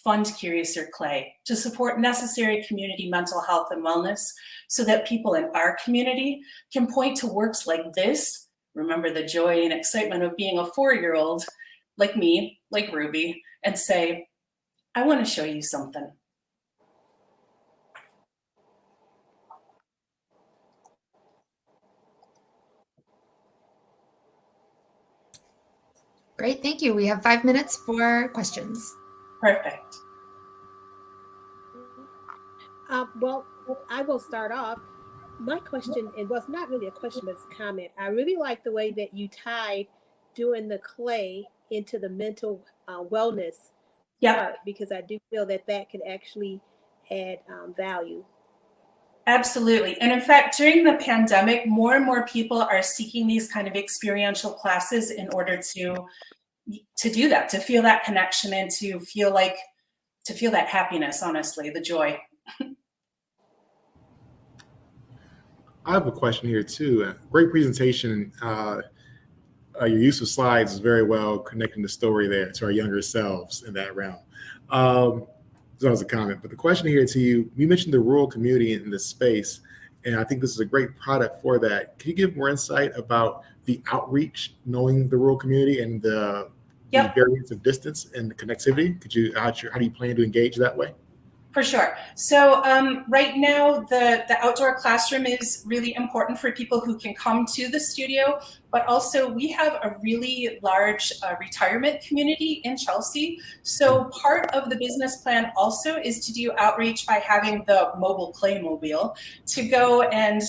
S11: Fund Curious or Clay to support necessary community mental health and wellness so that people in our community can point to works like this, remember the joy and excitement of being a 4-year-old like me, like Ruby, and say, I want to show you something.
S7: Great, thank you. We have 5 minutes for questions.
S11: Perfect.
S2: Well, I will start off. My question, it was not really a question, but it's a comment. I really like the way that you tied doing the clay into the mental wellness part, because I do feel that that can actually add value.
S11: Absolutely. And in fact, during the pandemic, more and more people are seeking these kind of experiential classes in order to do that, to feel that connection and to feel that happiness, honestly, the joy.
S3: I have a question here too. Great presentation. Your use of slides is very well connecting the story there to our younger selves in that realm. So that was a comment, but the question here to you, you mentioned the rural community in this space, and I think this is a great product for that. Can you give more insight about the outreach, knowing the rural community and the variance of distance and the connectivity? How do you plan to engage that way?
S11: For sure. So right now, the outdoor classroom is really important for people who can come to the studio, but also we have a really large retirement community in Chelsea. So part of the business plan also is to do outreach by having the mobile clay mobile to go and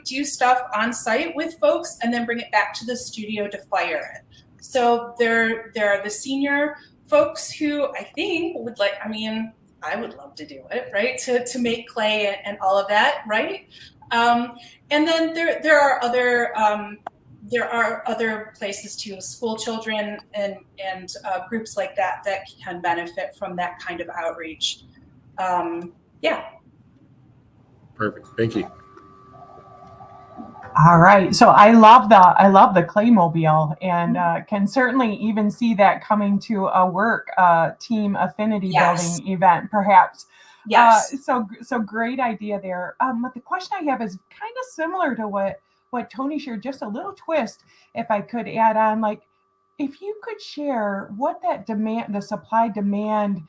S11: do stuff on site with folks and then bring it back to the studio to fire it. So there are the senior folks who I think would like, I would love to do it, right? To make clay and all of that, right? And then there are other places too, school children and groups like that can benefit from that kind of outreach.
S3: Perfect. Thank you.
S4: All right. So I love the Claymobile, and can certainly even see that coming to a work team affinity building event, perhaps.
S11: Yes.
S4: So great idea there. But the question I have is kind of similar to what Tony shared, just a little twist, if I could add on, like, if you could share what that demand, the supply demand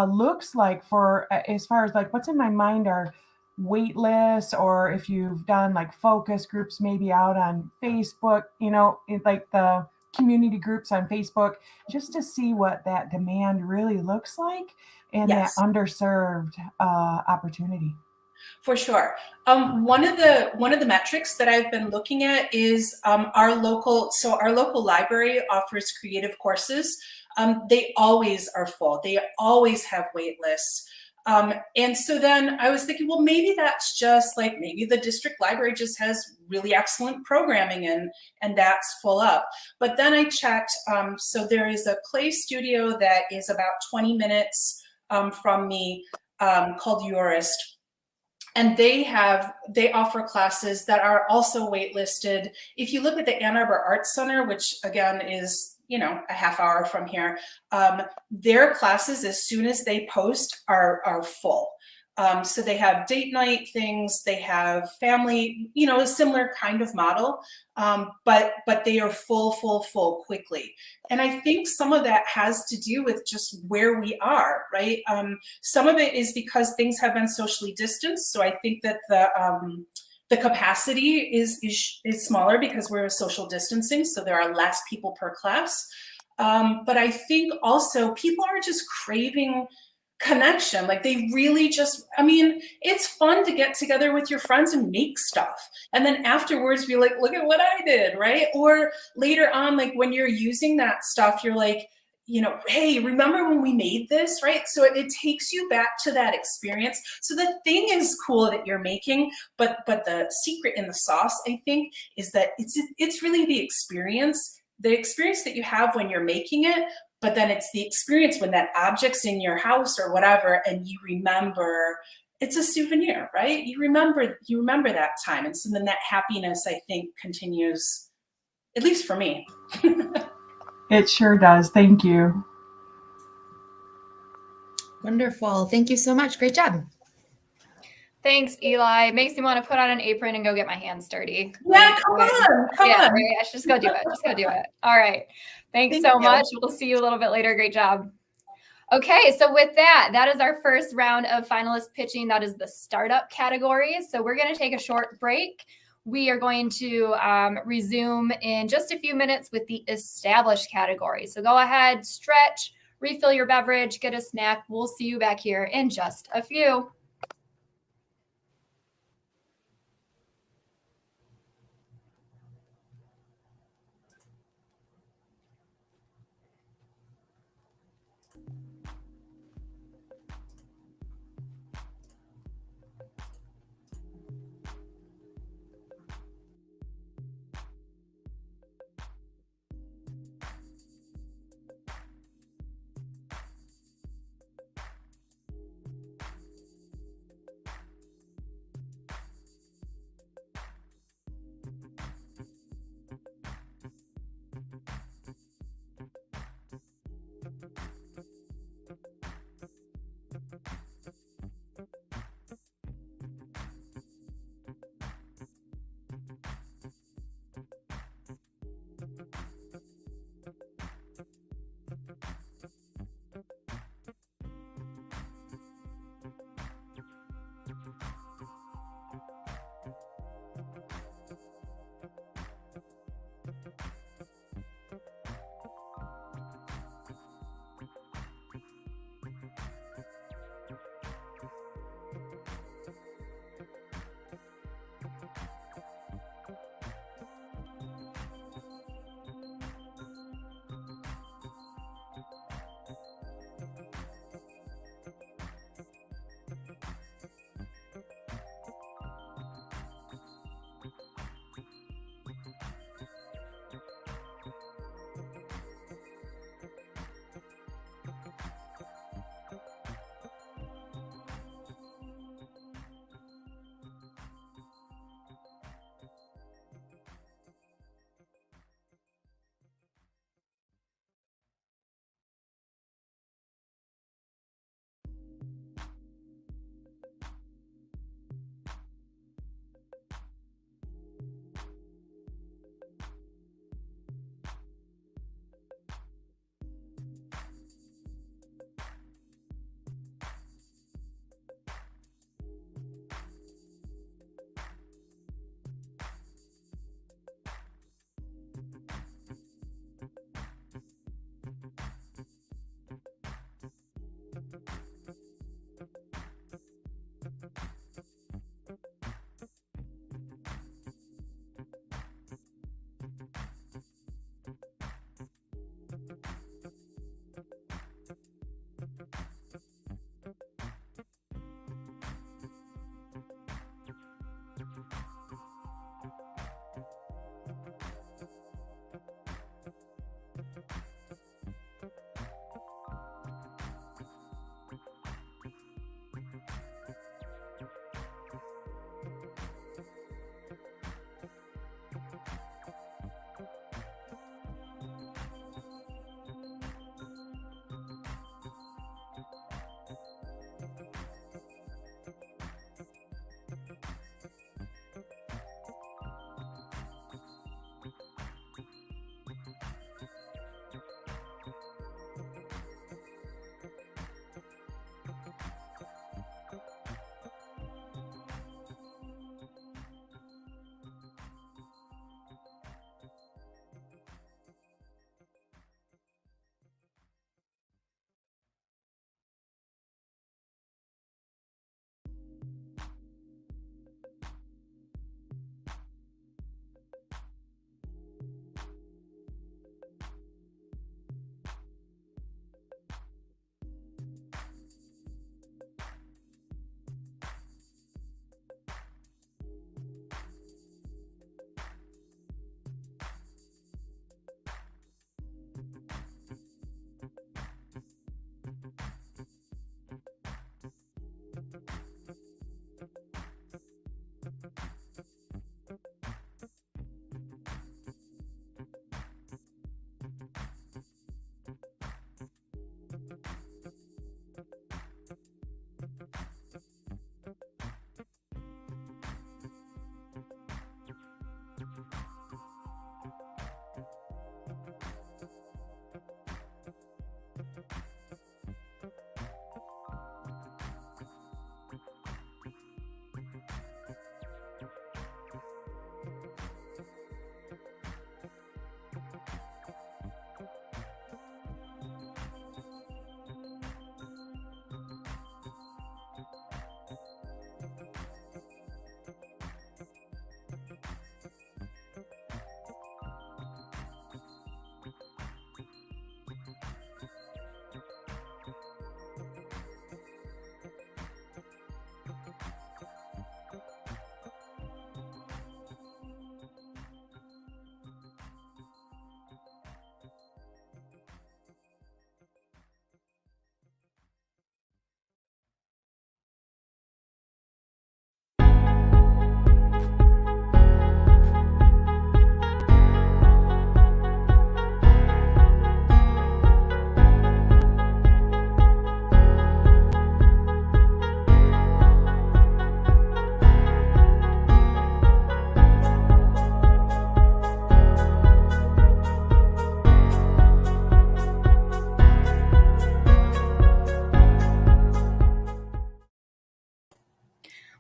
S4: looks like for, as far as like what's in my mind are wait lists, or if you've done like focus groups maybe out on Facebook, like the community groups on Facebook, just to see what that demand really looks like and that underserved opportunity.
S11: For sure. One of the metrics that I've been looking at is our local library offers creative courses. They always are full. They always have wait lists. And so then I was thinking, well, maybe that's just like, maybe the district library just has really excellent programming and that's full up. But then I checked, so there is a play studio that is about 20 minutes from me called Jurist. And they offer classes that are also waitlisted. If you look at the Ann Arbor Arts Center, which again is, a half hour from here, their classes, as soon as they post, are full. So they have date night things, they have family, a similar kind of model, but they are full quickly. And I think some of that has to do with just where we are, right? Some of it is because things have been socially distanced. So I think that the capacity is smaller because we're social distancing. So there are less people per class. But I think also people are just craving connection. Like they really just, it's fun to get together with your friends and make stuff. And then afterwards be like, look at what I did, right? Or later on, like when you're using that stuff, you're like, hey, remember when we made this, right? So it takes you back to that experience. So the thing is cool that you're making, but the secret in the sauce, I think, is that it's really the experience that you have when you're making it. But then it's the experience when that object's in your house or whatever, and you remember, it's a souvenir, right? You remember that time. And so then that happiness, I think, continues, at least for me.
S4: It sure does. Thank you.
S7: Wonderful. Thank you so much. Great job.
S5: Thanks, Eli. Makes me want to put on an apron and go get my hands dirty.
S11: Yeah, come on.
S5: Right? I should just go do it. All right. Thanks so much. We'll see you a little bit later. Great job. Okay, so with that is our first round of finalist pitching. That is the startup category. So we're going to take a short break. We are going to resume in just a few minutes with the established category. So go ahead, stretch, refill your beverage, get a snack. We'll see you back here in just a few.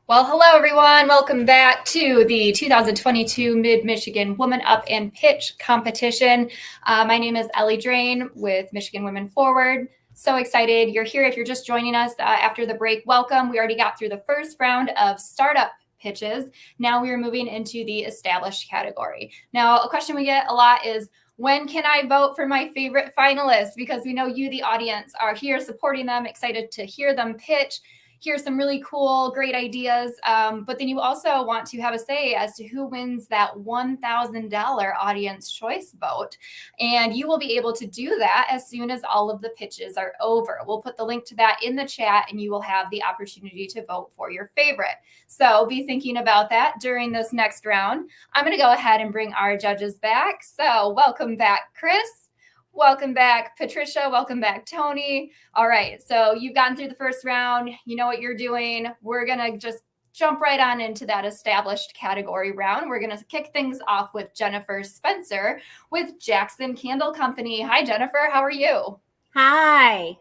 S5: Well, hello, everyone. Welcome back to the 2022 Mid-Michigan WomanUp and Pitch Competition. My name is Ellie Drain with Michigan Women Forward. So excited you're here. If you're just joining us after the break, welcome. We already got through the first round of startup pitches. Now we are moving into the established category. Now, a question we get a lot is, when can I vote for my favorite finalists? Because we know you, the audience, are here supporting them, excited to hear them pitch. Here's some really cool, great ideas. But then you also want to have a say as to who wins that $1,000 audience choice vote. And you will be able to do that as soon as all of the pitches are over. We'll put the link to that in the chat and you will have the opportunity to vote for your favorite. So be thinking about that during this next round. I'm going to go ahead and bring our judges back. So welcome back, Chris. Welcome back, Patricia. Welcome back, Tony. All right, so you've gotten through the first round. You know what you're doing. We're going to just jump right on into that established category round. We're going to kick things off with Jennifer Spencer with Jackson Candle Company. Hi, Jennifer. How are you?
S12: Hi.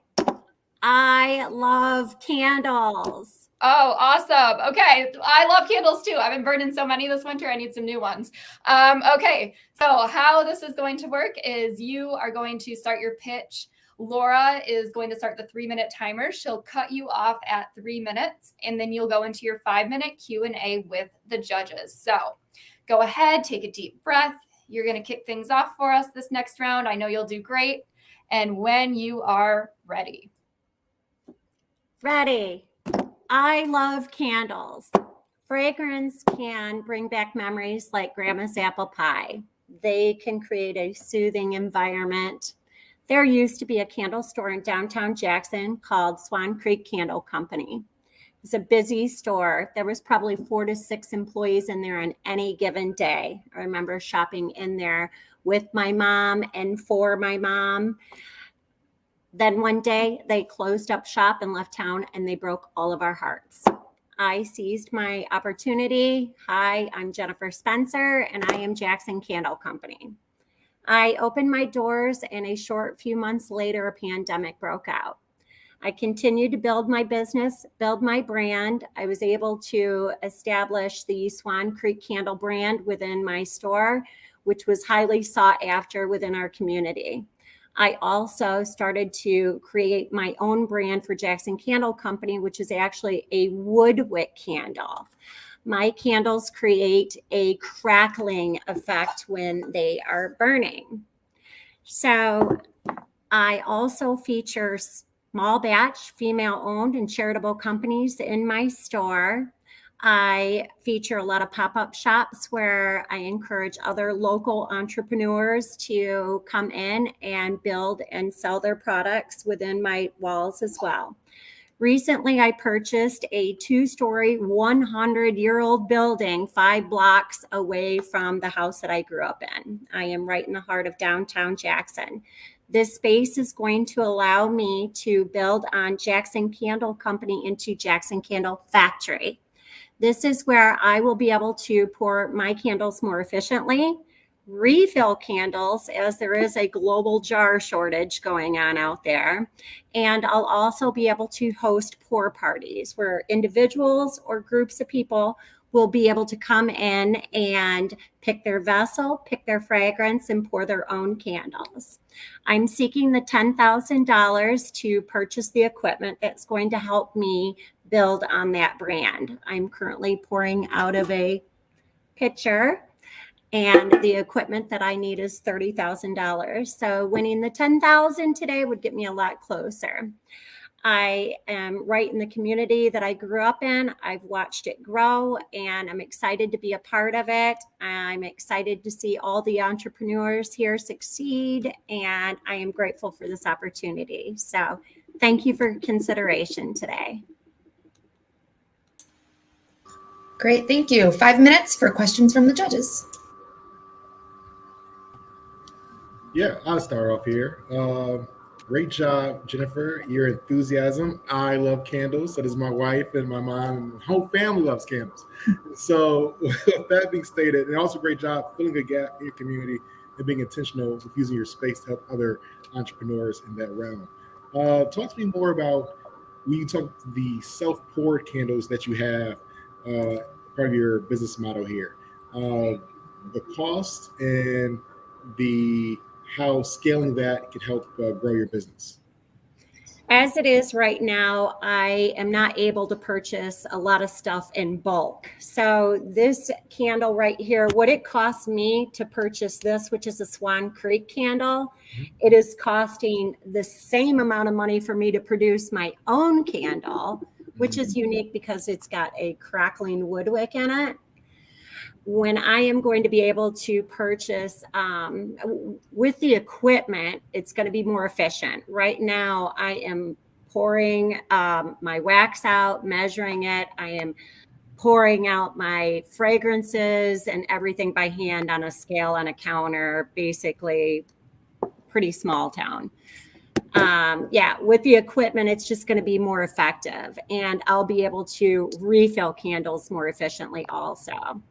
S12: I love candles.
S5: Oh, awesome. Okay. I love candles too. I've been burning so many this winter. I need some new ones. Okay. So how this is going to work is you are going to start your pitch. Laura is going to start the 3-minute timer. She'll cut you off at 3 minutes, and then you'll go into your 5-minute Q&A with the judges. So go ahead, take a deep breath. You're going to kick things off for us this next round. I know you'll do great. And when you are ready.
S12: Ready. I love candles. Fragrance can bring back memories like Grandma's apple pie. They can create a soothing environment. There used to be a candle store in downtown Jackson called Swan Creek Candle Company. It was a busy store. There was probably 4 to 6 employees in there on any given day. I remember shopping in there with my mom and for my mom. Then one day they closed up shop and left town, and they broke all of our hearts. I seized my opportunity. Hi, I'm Jennifer Spencer, and I am Jackson Candle Company. I opened my doors, and a short few months later, a pandemic broke out. I continued to build my business, build my brand. I was able to establish the Swan Creek Candle brand within my store, which was highly sought after within our community. I also started to create my own brand for Jackson Candle Company, which is actually a wood wick candle. My candles create a crackling effect when they are burning. So I also feature small batch, female-owned and charitable companies in my store. I feature a lot of pop-up shops where I encourage other local entrepreneurs to come in and build and sell their products within my walls as well. Recently, I purchased a 2-story, 100-year-old building 5 blocks away from the house that I grew up in. I am right in the heart of downtown Jackson. This space is going to allow me to build on Jackson Candle Company into Jackson Candle Factory. This is where I will be able to pour my candles more efficiently, refill candles as there is a global jar shortage going on out there. And I'll also be able to host pour parties where individuals or groups of people will be able to come in and pick their vessel, pick their fragrance, and pour their own candles. I'm seeking the $10,000 to purchase the equipment that's going to help me build on that brand. I'm currently pouring out of a pitcher, and the equipment that I need is $30,000. So winning the $10,000 today would get me a lot closer. I am right in the community that I grew up in. I've watched it grow, and I'm excited to be a part of it. I'm excited to see all the entrepreneurs here succeed, and I am grateful for this opportunity. So thank you for your consideration today.
S7: Great, thank you. 5 minutes for questions from the judges.
S3: Yeah, I'll start off here. Great job, Jennifer. Your enthusiasm. I love candles. So does my wife and my mom, and the whole family loves candles. So with that being stated, and also great job filling a gap in your community and being intentional with using your space to help other entrepreneurs in that realm. Talk to me more about when you talk the self-poured candles that you have. part of your business model here. The cost and how scaling that could help grow your business.
S12: As it is right now, I am not able to purchase a lot of stuff in bulk. So this candle right here, what it costs me to purchase this, which is a Swan Creek candle, it is costing the same amount of money for me to produce my own candle, which is unique because it's got a crackling wood wick in it. When I am going to be able to purchase with the equipment, it's going to be more efficient. Right now, I am pouring my wax out, measuring it. I am pouring out my fragrances and everything by hand on a scale on a counter, basically pretty small town. With the equipment, it's just going to be more effective, and I'll be able to refill candles more efficiently also.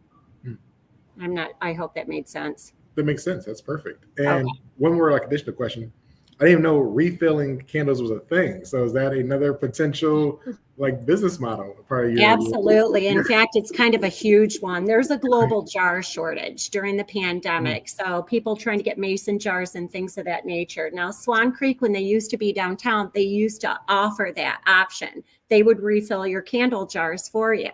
S12: I hope that made sense.
S3: That makes sense. That's perfect. And one more additional question. I didn't even know refilling candles was a thing. So is that another potential business model part of your?
S12: Absolutely. In fact, it's kind of a huge one. There's a global jar shortage during the pandemic. So people trying to get mason jars and things of that nature. Now, Swan Creek, when they used to be downtown, they used to offer that option. They would refill your candle jars for you.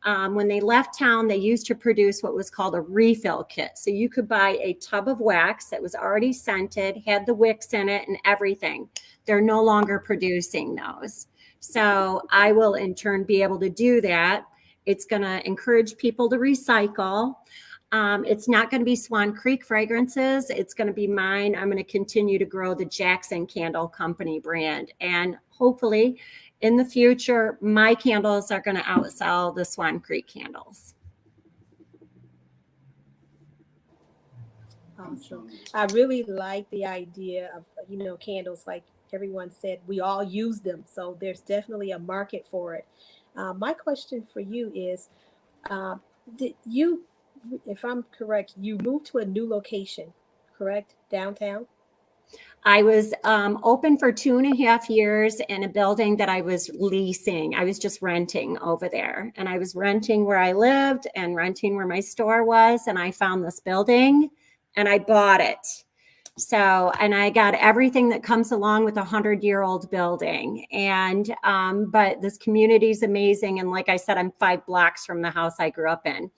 S12: When they left town, they used to produce what was called a refill kit. So you could buy a tub of wax that was already scented, had the wicks in it and everything. They're no longer producing those. So I will in turn be able to do that. It's going to encourage people to recycle. It's not going to be Swan Creek fragrances. It's going to be mine. I'm going to continue to grow the Jackson Candle Company brand. And hopefully in the future, my candles are going to outsell the Swan Creek candles.
S2: Awesome. I really like the idea of, candles, like everyone said, we all use them. So there's definitely a market for it. My question for you is, did you, if I'm correct, you moved to a new location, correct? Downtown?
S12: I was open for 2.5 years in a building that I was leasing. I was just renting over there, and I was renting where I lived and renting where my store was. And I found this building and I bought it. So, and I got everything that comes along with a 100-year-old building. And, but this community is amazing. And like I said, I'm 5 blocks from the house I grew up in.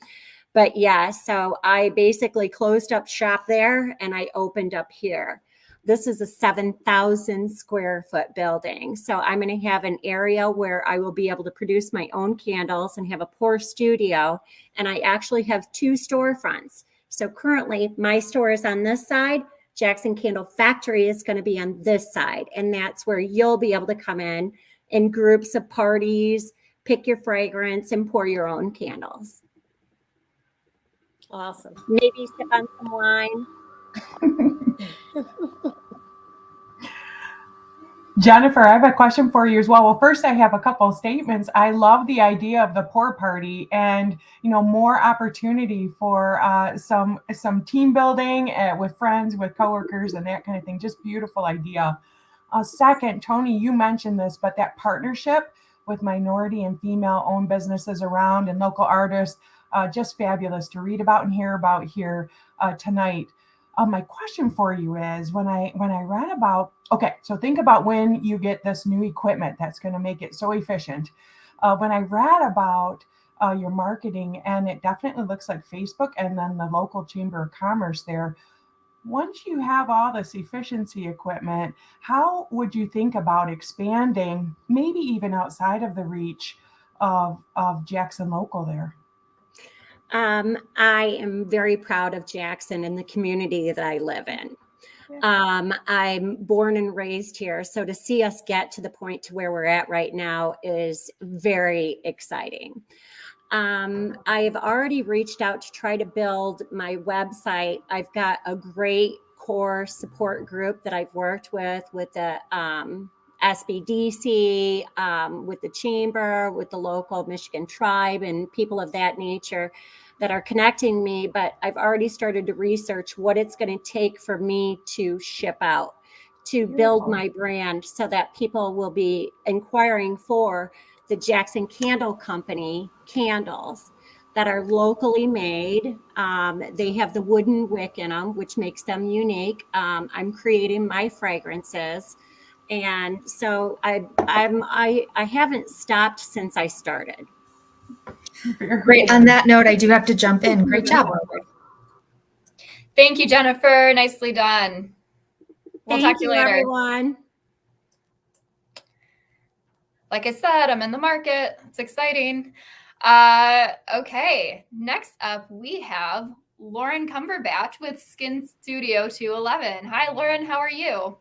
S12: But yeah, so I basically closed up shop there and I opened up here. This is a 7,000 square foot building. So I'm going to have an area where I will be able to produce my own candles and have a pour studio. And I actually have 2 storefronts. So currently my store is on this side. Jackson Candle Factory is going to be on this side. And that's where you'll be able to come in groups of parties, pick your fragrance and pour your own candles.
S2: Awesome.
S12: Maybe sip on some wine.
S4: Jennifer, I have a question for you as well. Well, first I have a couple of statements. I love the idea of the pour party and, more opportunity for some team building with friends, with coworkers and that kind of thing. Just beautiful idea. Second, Tony, you mentioned this, but that partnership with minority and female owned businesses around and local artists, just fabulous to read about and hear about here tonight. My question for you is when I read about, so think about when you get this new equipment that's going to make it so efficient. When I read about your marketing, and it definitely looks like Facebook and then the local Chamber of Commerce there, once you have all this efficiency equipment, how would you think about expanding, maybe even outside of the reach of Jackson Local there?
S12: I am very proud of Jackson and the community that I live in. I'm born and raised here. So to see us get to the point to where we're at right now is very exciting. I've already reached out to try to build my website. I've got a great core support group that I've worked with the SBDC, with the Chamber, with the local Michigan tribe and people of that nature that are connecting me. But I've already started to research what it's going to take for me to ship out, to build my brand so that people will be inquiring for the Jackson Candle Company candles that are locally made. They have the wooden wick in them, which makes them unique. I'm creating my fragrances. And so I haven't stopped since I started.
S7: Great. On that note, I do have to jump in. Great job.
S5: Thank you, Jennifer. Nicely done. We'll talk to you later.
S12: Everyone.
S5: Like I said, I'm in the market. It's exciting. Okay, next up we have Lorin Cumberbatch with Skin Studio 211. Hi, Lorin. How are you?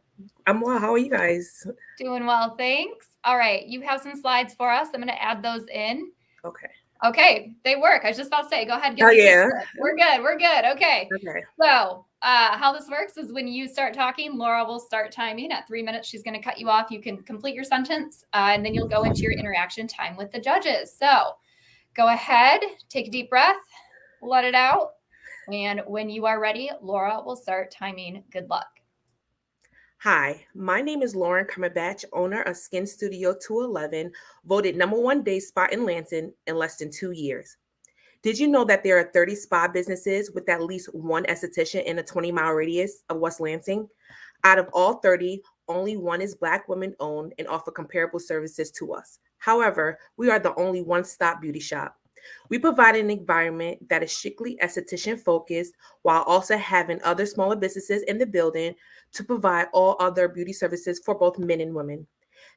S13: I'm well. How are you guys?
S5: Doing well, thanks. All right, you have some slides for us. I'm going to add those in.
S13: Okay.
S5: Okay, they work. I was just about to say, go ahead.
S13: Oh, yeah.
S5: We're good. We're good. Okay.
S13: Okay.
S5: So how this works is when you start talking, Laura will start timing. At 3 minutes, she's going to cut you off. You can complete your sentence, and then you'll go into your interaction time with the judges. So go ahead, take a deep breath, let it out. And when you are ready, Laura will start timing. Good luck.
S13: Hi, my name is Lorin Cumberbatch, owner of Skin Studio 211, voted #1 day spa in Lansing in less than 2 years. Did you know that there are 30 spa businesses with at least one esthetician in a 20-mile radius of West Lansing? Out of all 30, only one is Black women owned and offer comparable services to us. However, we are the only one-stop beauty shop. We provide an environment that is strictly esthetician focused while also having other smaller businesses in the building to provide all other beauty services for both men and women.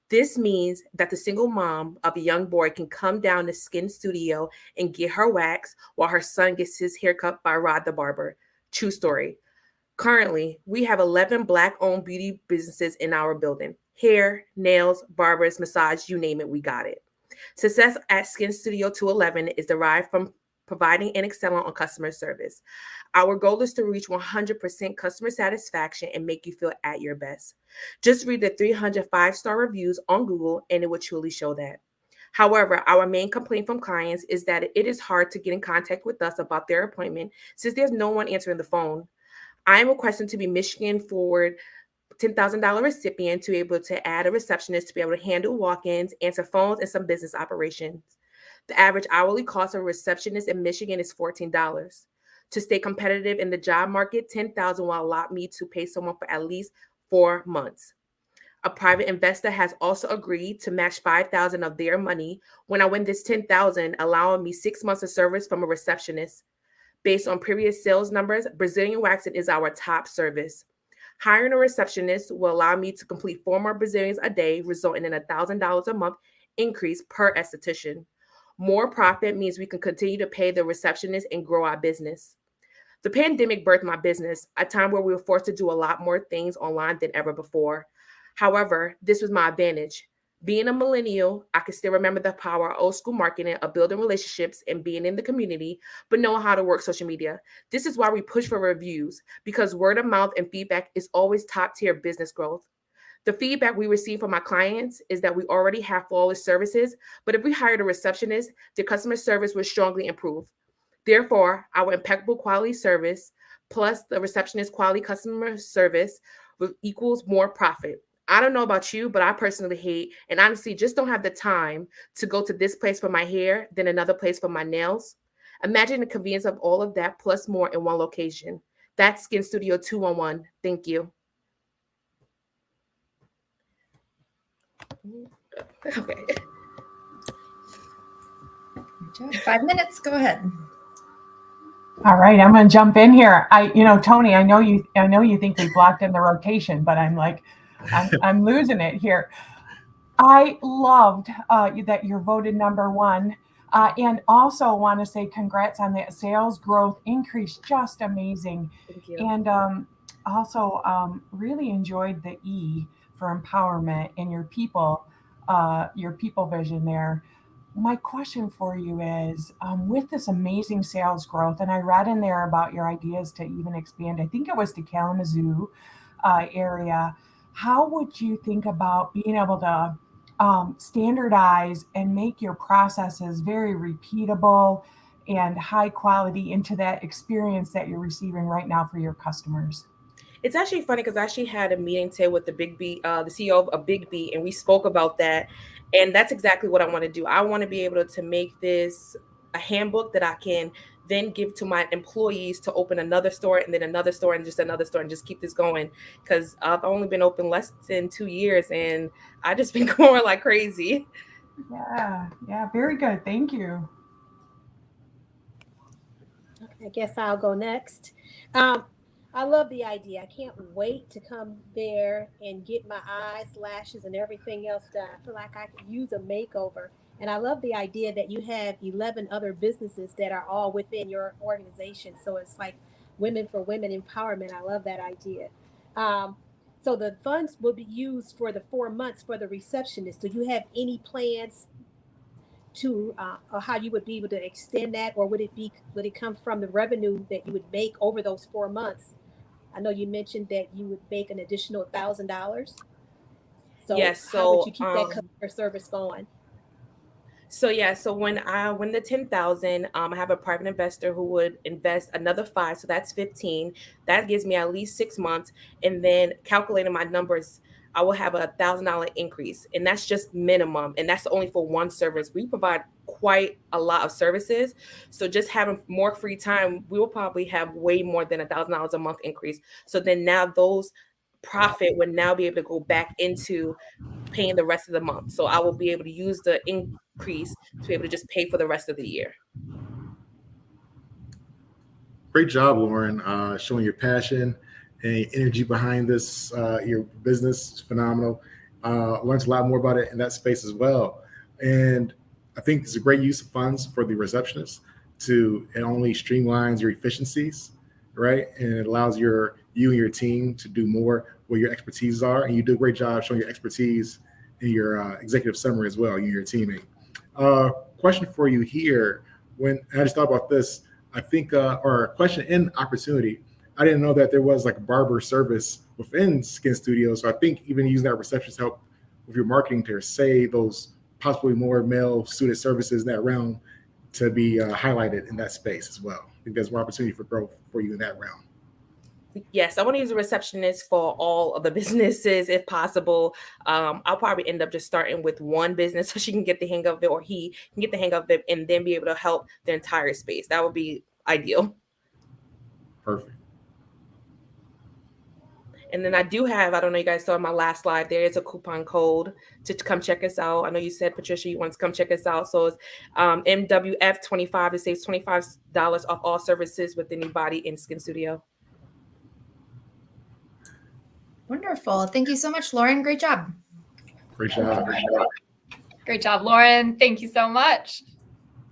S13: This means that the single mom of a young boy can come down to Skin Studio and get her wax while her son gets his haircut by Rod the barber. True story. Currently, we have 11 Black-owned beauty businesses in our building. Hair, nails, barbers, massage, you name it, we got it. Success at Skin Studio 211 is derived from providing and excelling on customer service. Our goal is to reach 100% customer satisfaction and make you feel at your best. Just read the 300 5-star reviews on Google and it will truly show that. However, our main complaint from clients is that it is hard to get in contact with us about their appointment since there's no one answering the phone. I am requesting to be Michigan Forward $10,000 recipient to be able to add a receptionist to be able to handle walk-ins, answer phones, and some business operations. The average hourly cost of a receptionist in Michigan is $14. To stay competitive in the job market, $10,000 will allow me to pay someone for at least 4 months. A private investor has also agreed to match $5,000 of their money when I win this $10,000, allowing me 6 months of service from a receptionist. Based on previous sales numbers, Brazilian waxing is our top service. Hiring a receptionist will allow me to complete 4 more Brazilians a day, resulting in $1,000 a month increase per esthetician. More profit means we can continue to pay the receptionist and grow our business. The pandemic birthed my business, a time where we were forced to do a lot more things online than ever before. However, this was my advantage. Being a millennial, I can still remember the power of old school marketing, of building relationships and being in the community, but knowing how to work social media. This is why we push for reviews, because word of mouth and feedback is always top tier business growth. The feedback we receive from our clients is that we already have flawless services, but if we hired a receptionist, the customer service would strongly improve. Therefore, our impeccable quality service plus the receptionist quality customer service equals more profit. I don't know about you, but I personally hate and honestly just don't have the time to go to this place for my hair, then another place for my nails. Imagine the convenience of all of that plus more in one location. That's Skin Studio 211. Thank you. Okay.
S7: 5 minutes. Go ahead.
S4: All right, I'm going to jump in here. Tony, I know you think we blocked in the rotation, but I'm losing it here. I loved that you're voted #1, and also want to say congrats on that sales growth increase, just amazing.
S13: Thank you.
S4: And also really enjoyed the E for empowerment and your people vision there. My question for you is, with this amazing sales growth, and I read in there about your ideas to even expand, I think it was to Kalamazoo area, how would you think about being able to standardize and make your processes very repeatable and high quality into that experience that you're receiving right now for your customers?
S13: It's actually funny because I actually had a meeting today with the Big B, the CEO of a Big B, and we spoke about that. And that's exactly what I want to do. I want to be able to make this a handbook that I can then give to my employees to open another store and then another store and just another store and just keep this going. Because I've only been open less than 2 years and I just been growing like crazy.
S4: Yeah, very good. Thank you.
S2: I guess I'll go next. I love the idea. I can't wait to come there and get my eyes, lashes, and everything else done. I feel like I could use a makeover. And I love the idea that you have 11 other businesses that are all within your organization. So it's like women for women empowerment. I love that idea. So the funds will be used for the 4 months for the receptionist. Do you have any plans to or how you would be able to extend that, or would it come from the revenue that you would make over those 4 months? I know you mentioned that you would make an additional $1,000. So
S13: Yes.
S2: how would
S13: So
S2: you keep that customer service going?
S13: So when I win the 10,000, I have a private investor who would invest another 5, so that's 15. That gives me at least 6 months, and then calculating my numbers, I will have $1,000 increase, and that's just minimum, and that's only for one service. We provide quite a lot of services, so just having more free time, we will probably have way more than $1,000 a month increase. So then now those profit would now be able to go back into paying the rest of the month. So I will be able to use the increase to be able to just pay for the rest of the year.
S3: Great job, Lorin, showing your passion and energy behind this. Your business is phenomenal. Learned a lot more about it in that space as well. And I think it's a great use of funds for the receptionist it only streamlines your efficiencies, right? And it allows you and your team to do more where your expertise are. And you do a great job showing your expertise in your executive summary as well, you and your teammate. Question for you here. When I just thought about this, I think, or a question in opportunity, I didn't know that there was like a barber service within Skin Studio. So I think even using that receptionist help with your marketing to say those possibly more male suited services in that realm to be highlighted in that space as well. I think there's more opportunity for growth for you in that realm.
S13: Yes, I want to use a receptionist for all of the businesses if possible. I'll probably end up just starting with one business so she can get the hang of it, or he can get the hang of it, and then be able to help the entire space. That would be ideal.
S3: Perfect.
S13: And then I do have, I don't know, you guys saw my last slide, there is a coupon code to come check us out. I know you said, Patricia, you want to come check us out. So it's MWF25. It saves $25 off all services with anybody in Skin Studio.
S7: Wonderful. Thank you so much, Lorin. Great job.
S3: Great job.
S5: Great job, Lorin. Thank you so much.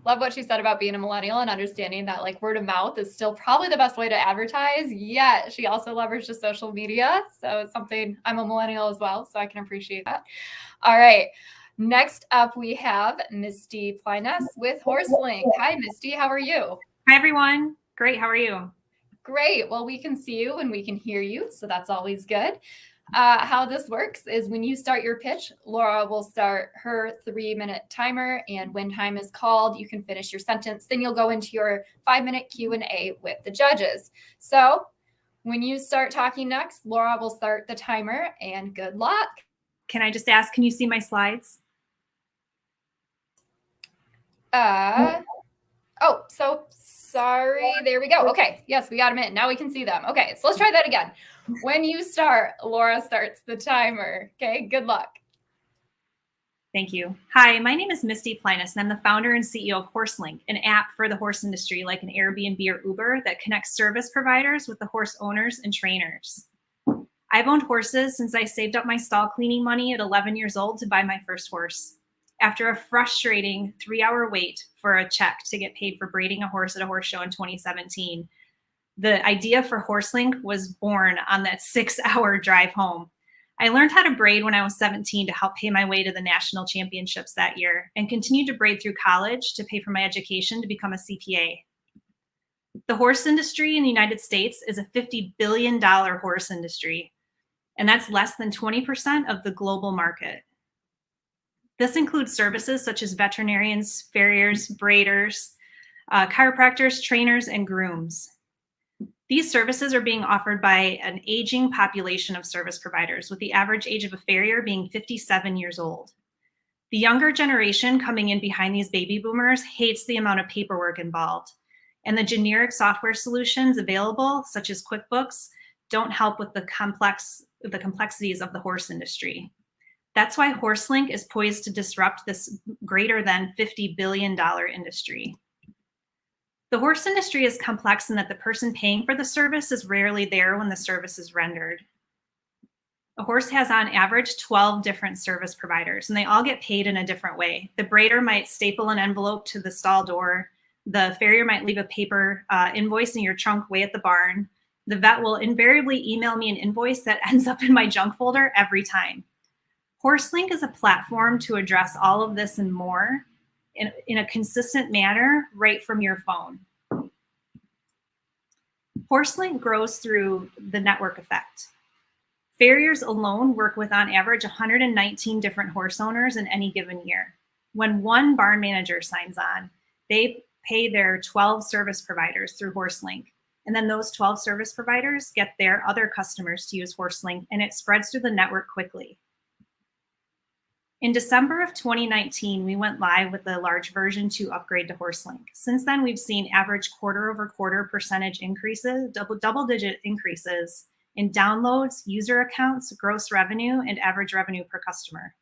S5: Love what she said about being a millennial and understanding that like word of mouth is still probably the best way to advertise. Yet she also leverages social media. So it's something, I'm a millennial as well, so I can appreciate that. All right. Next up, we have Misty Pleiness with HorseLinc. Hi, Misty. How are you?
S14: Hi, everyone. Great. How are you?
S5: Great. Well, we can see you and we can hear you, so that's always good. How this works is when you start your pitch, Laura will start her 3-minute timer, and when time is called, you can finish your sentence. Then you'll go into your 5-minute Q&A with the judges. So when you start talking next, Laura will start the timer, and good luck.
S14: Can I just ask, can you see my slides?
S5: Oh, so sorry. There we go. Okay. Yes, we got them in. Now we can see them. Okay. So let's try that again. When you start, Laura starts the timer. Okay. Good luck.
S14: Thank you. Hi, my name is Misty Pleiness, and I'm the founder and CEO of HorseLinc, an app for the horse industry like an Airbnb or Uber that connects service providers with the horse owners and trainers. I've owned horses since I saved up my stall cleaning money at 11 years old to buy my first horse. After a frustrating 3-hour wait for a check to get paid for braiding a horse at a horse show in 2017, the idea for HorseLinc was born on that 6-hour drive home. I learned how to braid when I was 17 to help pay my way to the national championships that year, and continued to braid through college to pay for my education to become a CPA. The horse industry in the United States is a $50 billion horse industry, and that's less than 20% of the global market. This includes services such as veterinarians, farriers, braiders, chiropractors, trainers, and grooms. These services are being offered by an aging population of service providers, with the average age of a farrier being 57 years old. The younger generation coming in behind these baby boomers hates the amount of paperwork involved, and the generic software solutions available, such as QuickBooks, don't help with the complexities of the horse industry. That's why HorseLinc is poised to disrupt this greater than $50 billion industry. The horse industry is complex in that the person paying for the service is rarely there when the service is rendered. A horse has on average 12 different service providers, and they all get paid in a different way. The braider might staple an envelope to the stall door. The farrier might leave a paper invoice in your trunk way at the barn. The vet will invariably email me an invoice that ends up in my junk folder every time. HorseLinc is a platform to address all of this and more in a consistent manner right from your phone. HorseLinc grows through the network effect. Farriers alone work with on average 119 different horse owners in any given year. When one barn manager signs on, they pay their 12 service providers through HorseLinc. And then those 12 service providers get their other customers to use HorseLinc, and it spreads through the network quickly. In December of 2019, we went live with the large version 2 upgrade to HorseLinc. Since then, we've seen average quarter-over-quarter percentage increases, double-digit increases in downloads, user accounts, gross revenue, and average revenue per customer.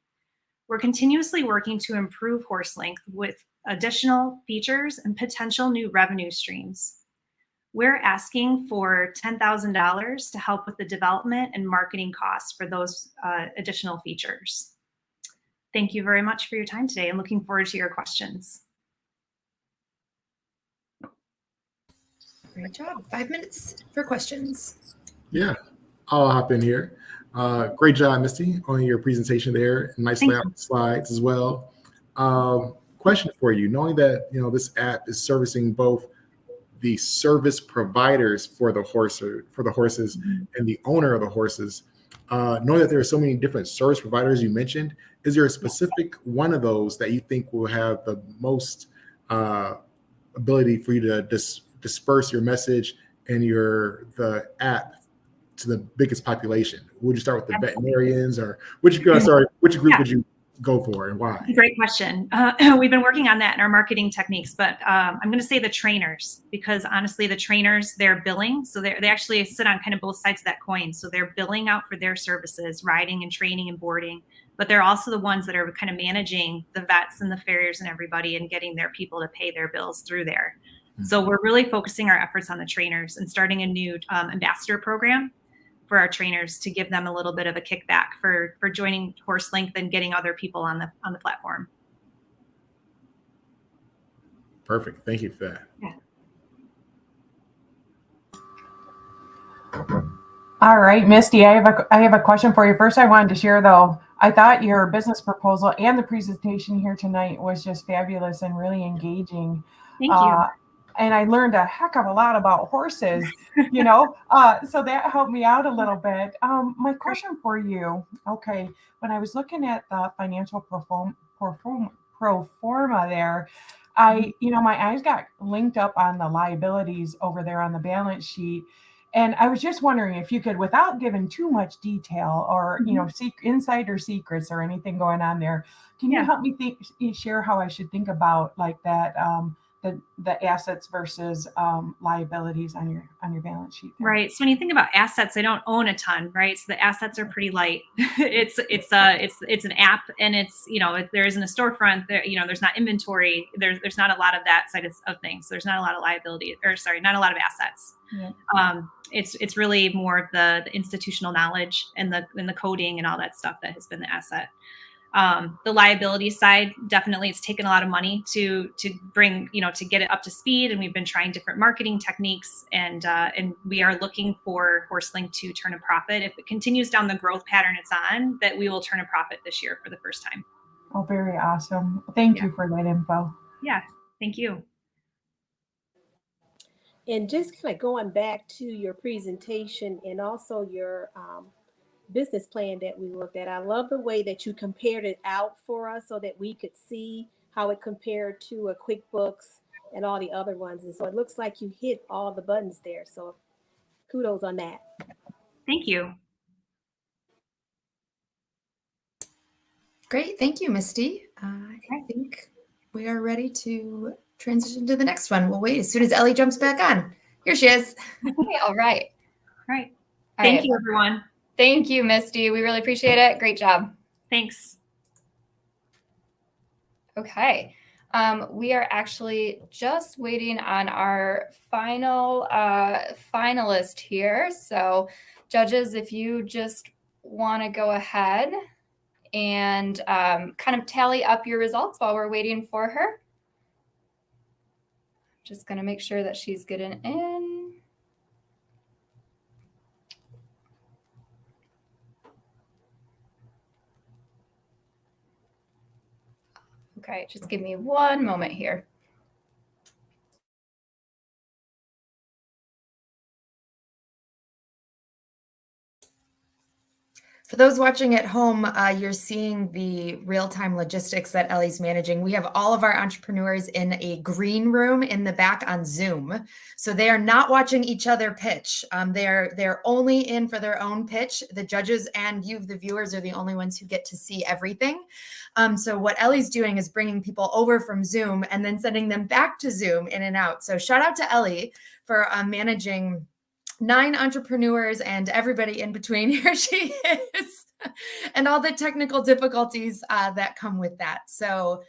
S14: We're continuously working to improve HorseLinc with additional features and potential new revenue streams. We're asking for $10,000 to help with the development and marketing costs for those additional features. Thank you very much for your time today, and looking forward to your questions.
S7: Great job. 5 minutes for questions.
S3: Yeah, I'll hop in here. Great job, Misty, on your presentation there. Nice layout slides as well. Question for you: knowing that this app is servicing both the service providers for the horses and the owner of the horses, knowing that there are so many different service providers you mentioned, is there a specific one of those that you think will have the most ability for you to disperse your message and the app to the biggest population? Would you start with the veterinarians, or which group would you go for, and why?
S14: Great question. We've been working on that in our marketing techniques, but I'm going to say the trainers, because honestly, the trainers, they're billing. So they actually sit on kind of both sides of that coin. So they're billing out for their services, riding and training and boarding, but they're also the ones that are kind of managing the vets and the farriers and everybody and getting their people to pay their bills through there. So we're really focusing our efforts on the trainers and starting a new ambassador program for our trainers to give them a little bit of a kickback for joining HorseLinc and getting other people on the platform.
S3: Perfect. Thank you for that.
S14: Yeah.
S4: All right, Misty, I have a question for you. First, I wanted to share, though, I thought your business proposal and the presentation here tonight was just fabulous and really engaging.
S14: Thank you.
S4: And I learned a heck of a lot about horses, so that helped me out a little bit. My question for you, okay, when I was looking at the financial pro forma there, my eyes got linked up on the liabilities over there on the balance sheet. And I was just wondering if you could, without giving too much detail or, insider secrets or anything going on there, can you help me share how I should think about like that, the assets versus liabilities on your balance sheet there?
S14: Right. So when you think about assets, I don't own a ton, right? So the assets are pretty light. It's an app, and it's there isn't a storefront there. There's not inventory. There's not a lot of that side of things. There's not a lot of not a lot of assets. Yeah. It's really more of the institutional knowledge and the coding and all that stuff that has been the asset. The liability side, definitely, it's taken a lot of money to bring, to get it up to speed. And we've been trying different marketing techniques, and we are looking for HorseLinc to turn a profit. If it continues down the growth pattern it's on, that we will turn a profit this year for the first time.
S4: Oh, very awesome. Thank you for that info.
S14: Yeah, thank you.
S2: And just kind of going back to your presentation and also your business plan that we looked at, I love the way that you compared it out for us so that we could see how it compared to a QuickBooks and all the other ones. And so it looks like you hit all the buttons there. So kudos on that.
S14: Thank you.
S7: Great. Thank you, Misty. I think we are ready to transition to the next one. We'll wait as soon as Ellie jumps back on. Here she is.
S5: Okay, all right.
S14: Right. Thank you, everyone.
S5: Thank you, Misty. We really appreciate it. Great job.
S14: Thanks.
S5: Okay. We are actually just waiting on our final finalist here. So judges, if you just want to go ahead and kind of tally up your results while we're waiting for her. Just going to make sure that she's getting in. Okay, just give me one moment here.
S7: For those watching at home, you're seeing the real-time logistics that Ellie's managing. We have all of our entrepreneurs in a green room in the back on Zoom. So they are not watching each other pitch. They're only in for their own pitch. The judges and you, the viewers, are the only ones who get to see everything. So what Ellie's doing is bringing people over from Zoom and then sending them back to Zoom in and out. So shout out to Ellie for managing 9 entrepreneurs and everybody in between. Here she is, and all the technical difficulties that come with that. So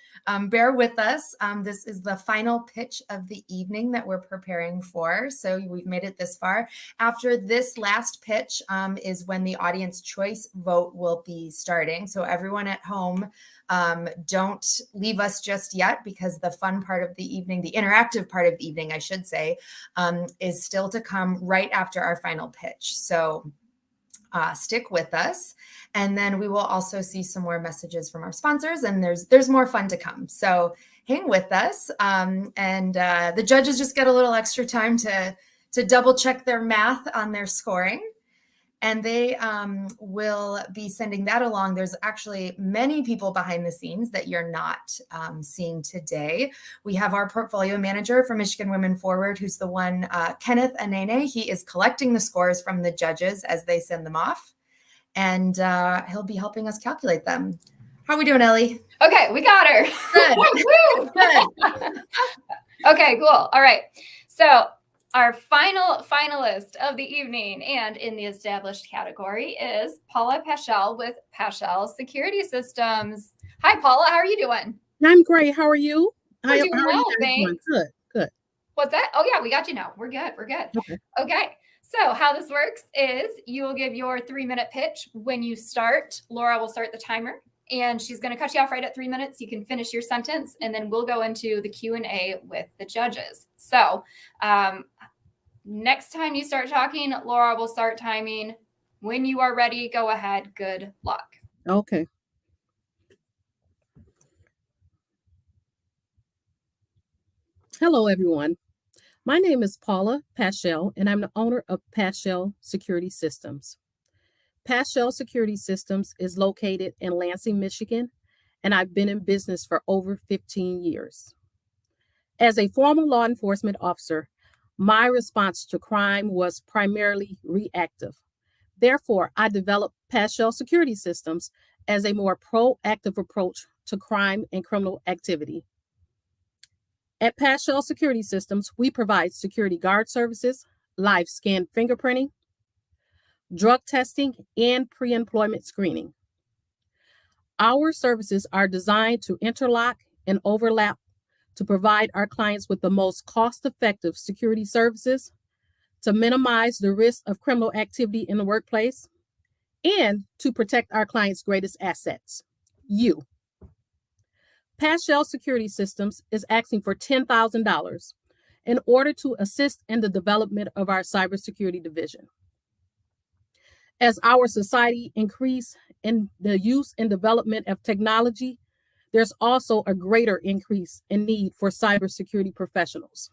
S7: bear with us. This is the final pitch of the evening that we're preparing for. So we've made it this far. After this last pitch is when the audience choice vote will be starting. So everyone at home, don't leave us just yet, because the fun part of the evening, the interactive part of the evening, I should say, is still to come right after our final pitch. So stick with us. And then we will also see some more messages from our sponsors, and there's more fun to come. So hang with us. And the judges just get a little extra time to double check their math on their scoring. And they will be sending that along. There's actually many people behind the scenes that you're not seeing today. We have our portfolio manager from Michigan Women Forward, who's the one, Kenneth Anene. He is collecting the scores from the judges as they send them off. And he'll be helping us calculate them. How are we doing, Ellie?
S5: Okay, we got her.
S7: Good.
S5: Woo!
S7: Good.
S5: Okay, cool. All right. So our final finalist of the evening and in the established category is Paula Paschal with Paschal Security Systems. Hi, Paula. How are you doing?
S15: I'm great. How are you?
S5: We're doing well,
S15: thanks.
S5: Good.
S15: Good.
S5: What's that? Oh, yeah, we got you now. We're good. Okay. So how this works is you will give your 3-minute pitch. When you start, Laura will start the timer, and she's going to cut you off right at 3 minutes. You can finish your sentence, and then we'll go into the Q&A with the judges. So next time you start talking, Laura will start timing. When you are ready, go ahead. Good luck.
S15: Okay. Hello, everyone. My name is Paula Paschal, and I'm the owner of Paschal Security Systems. Paschal Security Systems is located in Lansing, Michigan, and I've been in business for over 15 years. As a former law enforcement officer, my response to crime was primarily reactive. Therefore, I developed Paschal Security Systems as a more proactive approach to crime and criminal activity. At Paschal Security Systems, we provide security guard services, live scan fingerprinting, drug testing, and pre-employment screening. Our services are designed to interlock and overlap to provide our clients with the most cost-effective security services, to minimize the risk of criminal activity in the workplace, and to protect our clients' greatest assets, you. Paschal Security Systems is asking for $10,000 in order to assist in the development of our cybersecurity division. As our society increases in the use and development of technology, there's also a greater increase in need for cybersecurity professionals.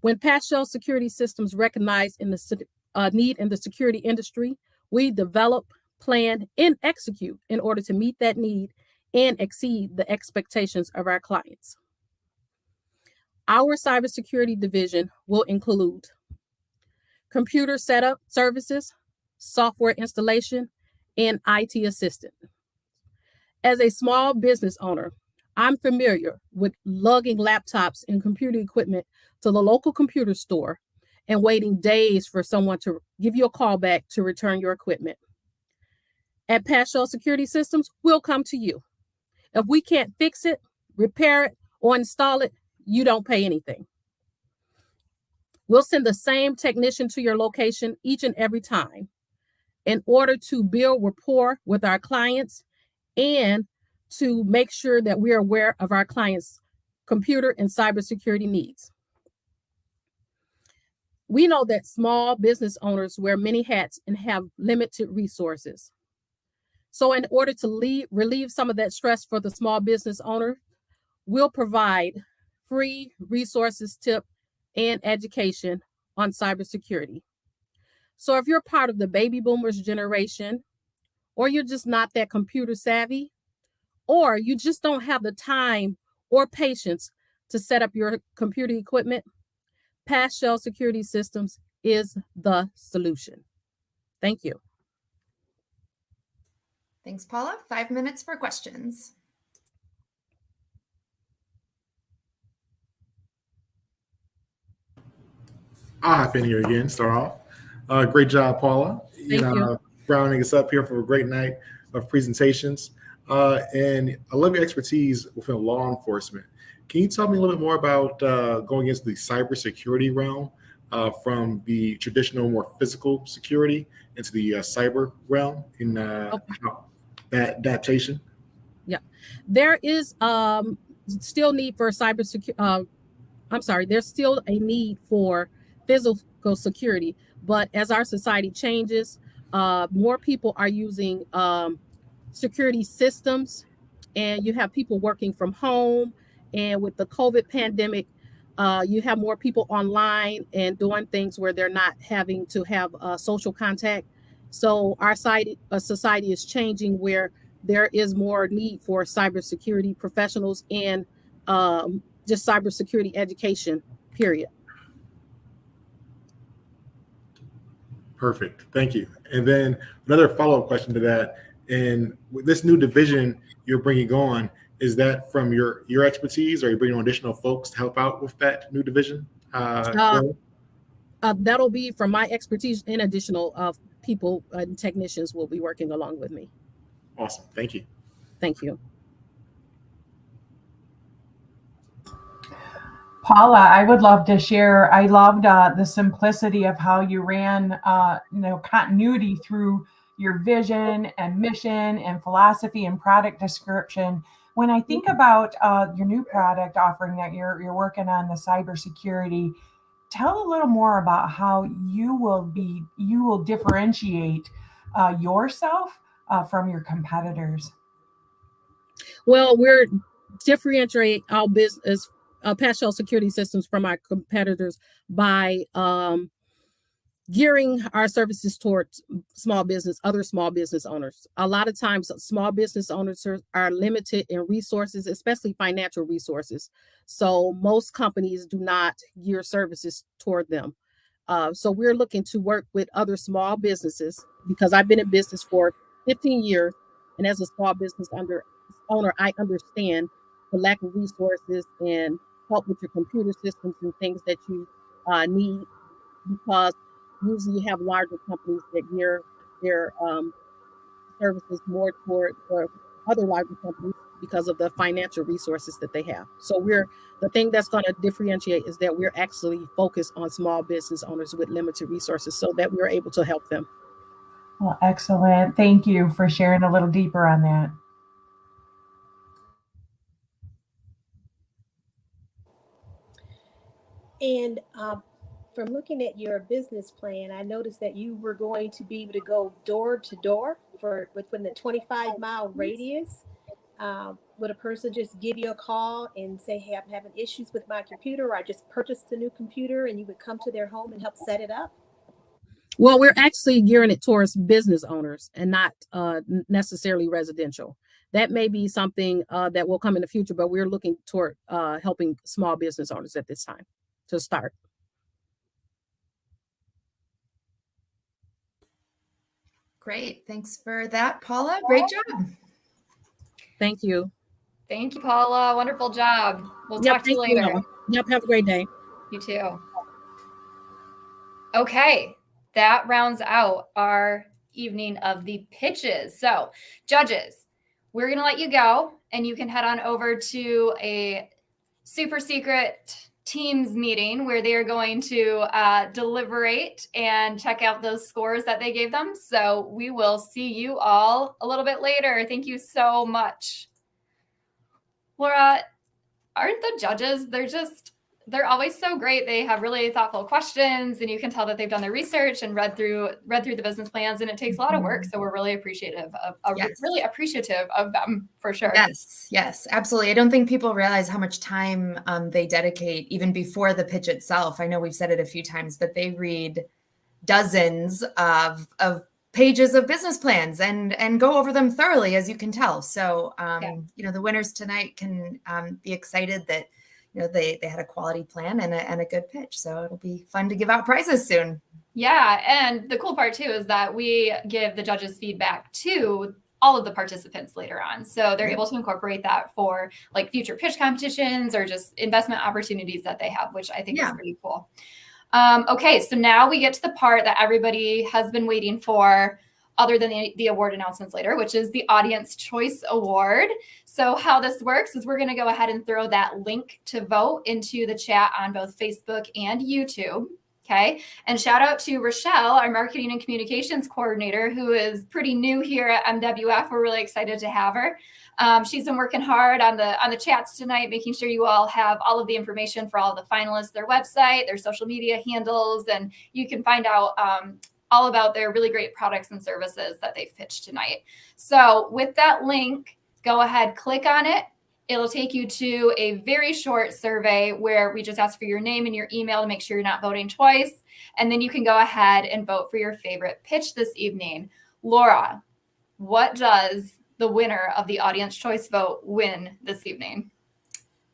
S15: When Paschal Security Systems recognize in the need in the security industry, we develop, plan, and execute in order to meet that need and exceed the expectations of our clients. Our cybersecurity division will include computer setup services, software installation, and IT assistant. As a small business owner, I'm familiar with lugging laptops and computer equipment to the local computer store and waiting days for someone to give you a call back to return your equipment. At Paschal Security Systems, we'll come to you. If we can't fix it, repair it, or install it, you don't pay anything. We'll send the same technician to your location each and every time in order to build rapport with our clients and to make sure that we are aware of our clients' computer and cybersecurity needs. We know that small business owners wear many hats and have limited resources. So in order to relieve some of that stress for the small business owner, we'll provide free resources, tip, and education on cybersecurity. So if you're part of the baby boomers generation, or you're just not that computer savvy, or you just don't have the time or patience to set up your computer equipment, Paschal Security Systems is the solution. Thank you.
S7: Thanks, Paula. 5 minutes for questions.
S3: I'll hop in here again, start off. Great job, Paula.
S15: Thank you.
S3: Rounding us up here for a great night of presentations. And I love your expertise within law enforcement. Can you tell me a little bit more about going into the cybersecurity realm from the traditional, more physical security into the cyber realm in that adaptation?
S15: Yeah, there is still need for cybersecurity. There's still a need for physical security, but as our society changes, more people are using security systems, and you have people working from home. And with the COVID pandemic, you have more people online and doing things where they're not having to have social contact. So our society is changing where there is more need for cybersecurity professionals and just cybersecurity education, period.
S3: Perfect. Thank you. And then another follow-up question to that. And with this new division you're bringing on, is that from your expertise, or are you bringing on additional folks to help out with that new division?
S15: That'll be from my expertise, and additional people and technicians will be working along with me.
S3: Awesome. Thank you.
S15: Thank you.
S4: Paula, I would love to share. I loved the simplicity of how you ran, continuity through your vision and mission and philosophy and product description. When I think about your new product offering that you're working on, the cybersecurity, tell a little more about how you will differentiate yourself from your competitors.
S15: Well, we're differentiate our business, Paschal Security Systems, from our competitors by gearing our services towards other small business owners. A lot of times, small business owners are limited in resources, especially financial resources. So most companies do not gear services toward them. So we're looking to work with other small businesses, because I've been in business for 15 years. And as a small business owner, I understand the lack of resources and help with your computer systems and things that you need, because usually you have larger companies that gear their services more toward other larger companies because of the financial resources that they have. So the thing that's going to differentiate is that we're actually focused on small business owners with limited resources, so that we're able to help them.
S4: Well, excellent. Thank you for sharing a little deeper on that.
S2: And from looking at your business plan, I noticed that you were going to be able to go door to door within the 25-mile radius. Would a person just give you a call and say, hey, I'm having issues with my computer, or I just purchased a new computer, and you would come to their home and help set it up?
S15: Well, we're actually gearing it towards business owners and not necessarily residential. That may be something that will come in the future, but we're looking toward helping small business owners at this time to start.
S7: Great. Thanks for that, Paula. Great job.
S15: Thank you.
S5: Thank you, Paula. Wonderful job. We'll
S15: Yep,
S5: talk to you
S15: thank you
S5: later.
S15: all. Yep, have a great day.
S5: You too. Okay, that rounds out our evening of the pitches. So, judges, we're going to let you go, and you can head on over to a super secret Teams meeting where they are going to deliberate and check out those scores that they gave them. So we will see you all a little bit later. Thank you so much. Laura, aren't the judges, they're always so great. They have really thoughtful questions, and you can tell that they've done their research and read through the business plans, and it takes a lot of work. So we're really appreciative of them, for sure.
S7: Yes, absolutely. I don't think people realize how much time they dedicate even before the pitch itself. I know we've said it a few times, but they read dozens of pages of business plans and go over them thoroughly, as you can tell. So, the winners tonight can be excited that they had a quality plan and a good pitch. So it'll be fun to give out prizes soon.
S5: Yeah. And the cool part too is that we give the judges feedback to all of the participants later on. So they're able to incorporate that for like future pitch competitions or just investment opportunities that they have, which I think is pretty cool. Okay. So now we get to the part that everybody has been waiting for, other than the award announcements later, which is the Audience Choice Award. So how this works is we're going to go ahead and throw that link to vote into the chat on both Facebook and YouTube. Okay. And shout out to Rochelle, our marketing and communications coordinator, who is pretty new here at MWF. We're really excited to have her. She's been working hard on the chats tonight, making sure you all have all of the information for all of the finalists, their website, their social media handles, and you can find out all about their really great products and services that they've pitched tonight. So with that link, go ahead, click on it. It'll take you to a very short survey where we just ask for your name and your email to make sure you're not voting twice. And then you can go ahead and vote for your favorite pitch this evening. Laura, what does the winner of the Audience Choice Vote win this evening?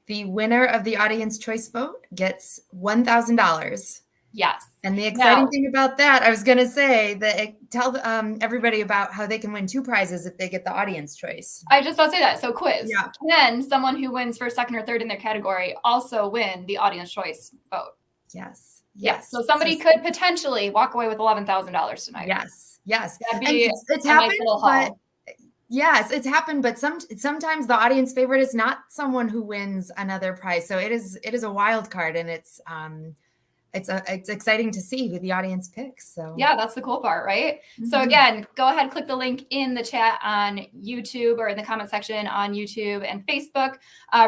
S7: The winner of the Audience Choice Vote gets $1,000.
S5: Yes.
S7: And the exciting thing about that, I was going to say that tell everybody about how they can win 2 prizes if they get the audience choice.
S5: I just about to say that. So quiz. Yeah. Can someone who wins first, second, or third in their category also win the audience choice vote?
S7: Yes.
S5: Yes. So somebody could potentially walk away with $11,000 tonight.
S7: Yes.
S5: That'd be
S7: it's happened, but yes, it's happened. But sometimes the audience favorite is not someone who wins another prize. So it is a wild card, and it's exciting to see who the audience picks. So
S5: yeah, that's the cool part, right? Mm-hmm. So again, go ahead, click the link in the chat on YouTube or in the comment section on YouTube and Facebook.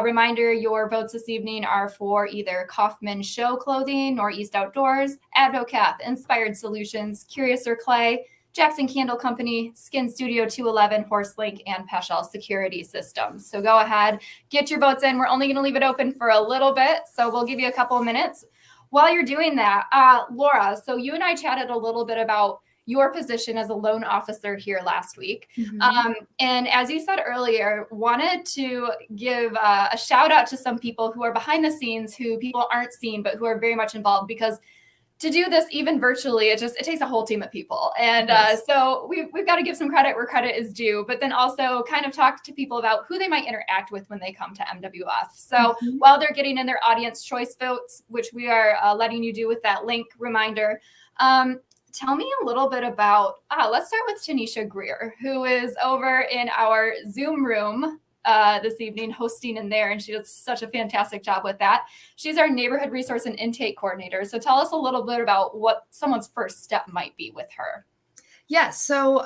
S5: Reminder, your votes this evening are for either Coffman Show Clothing, Northeast Outdoors, AdvoCath, Ensipired Solutions, Curious or Clay, Jackson Candle Company, Skin Studio 211, HorseLinc, and Paschal Security Systems. So go ahead, get your votes in. We're only going to leave it open for a little bit, so we'll give you a couple of minutes. While you're doing that, Laura, so you and I chatted a little bit about your position as a loan officer here last week. Mm-hmm. And as you said earlier, wanted to give a shout out to some people who are behind the scenes, who people aren't seeing, but who are very much involved, because to do this even virtually, it takes a whole team of people. And so we've got to give some credit where credit is due, but then also kind of talk to people about who they might interact with when they come to MWF. So while they're getting in their audience choice votes, which we are letting you do with that link reminder, tell me a little bit about, let's start with Tanisha Greer, who is over in our Zoom room this evening, hosting in there, and she does such a fantastic job with that. She's our neighborhood resource and intake coordinator. So tell us a little bit about what someone's first step might be with her.
S7: Yeah, so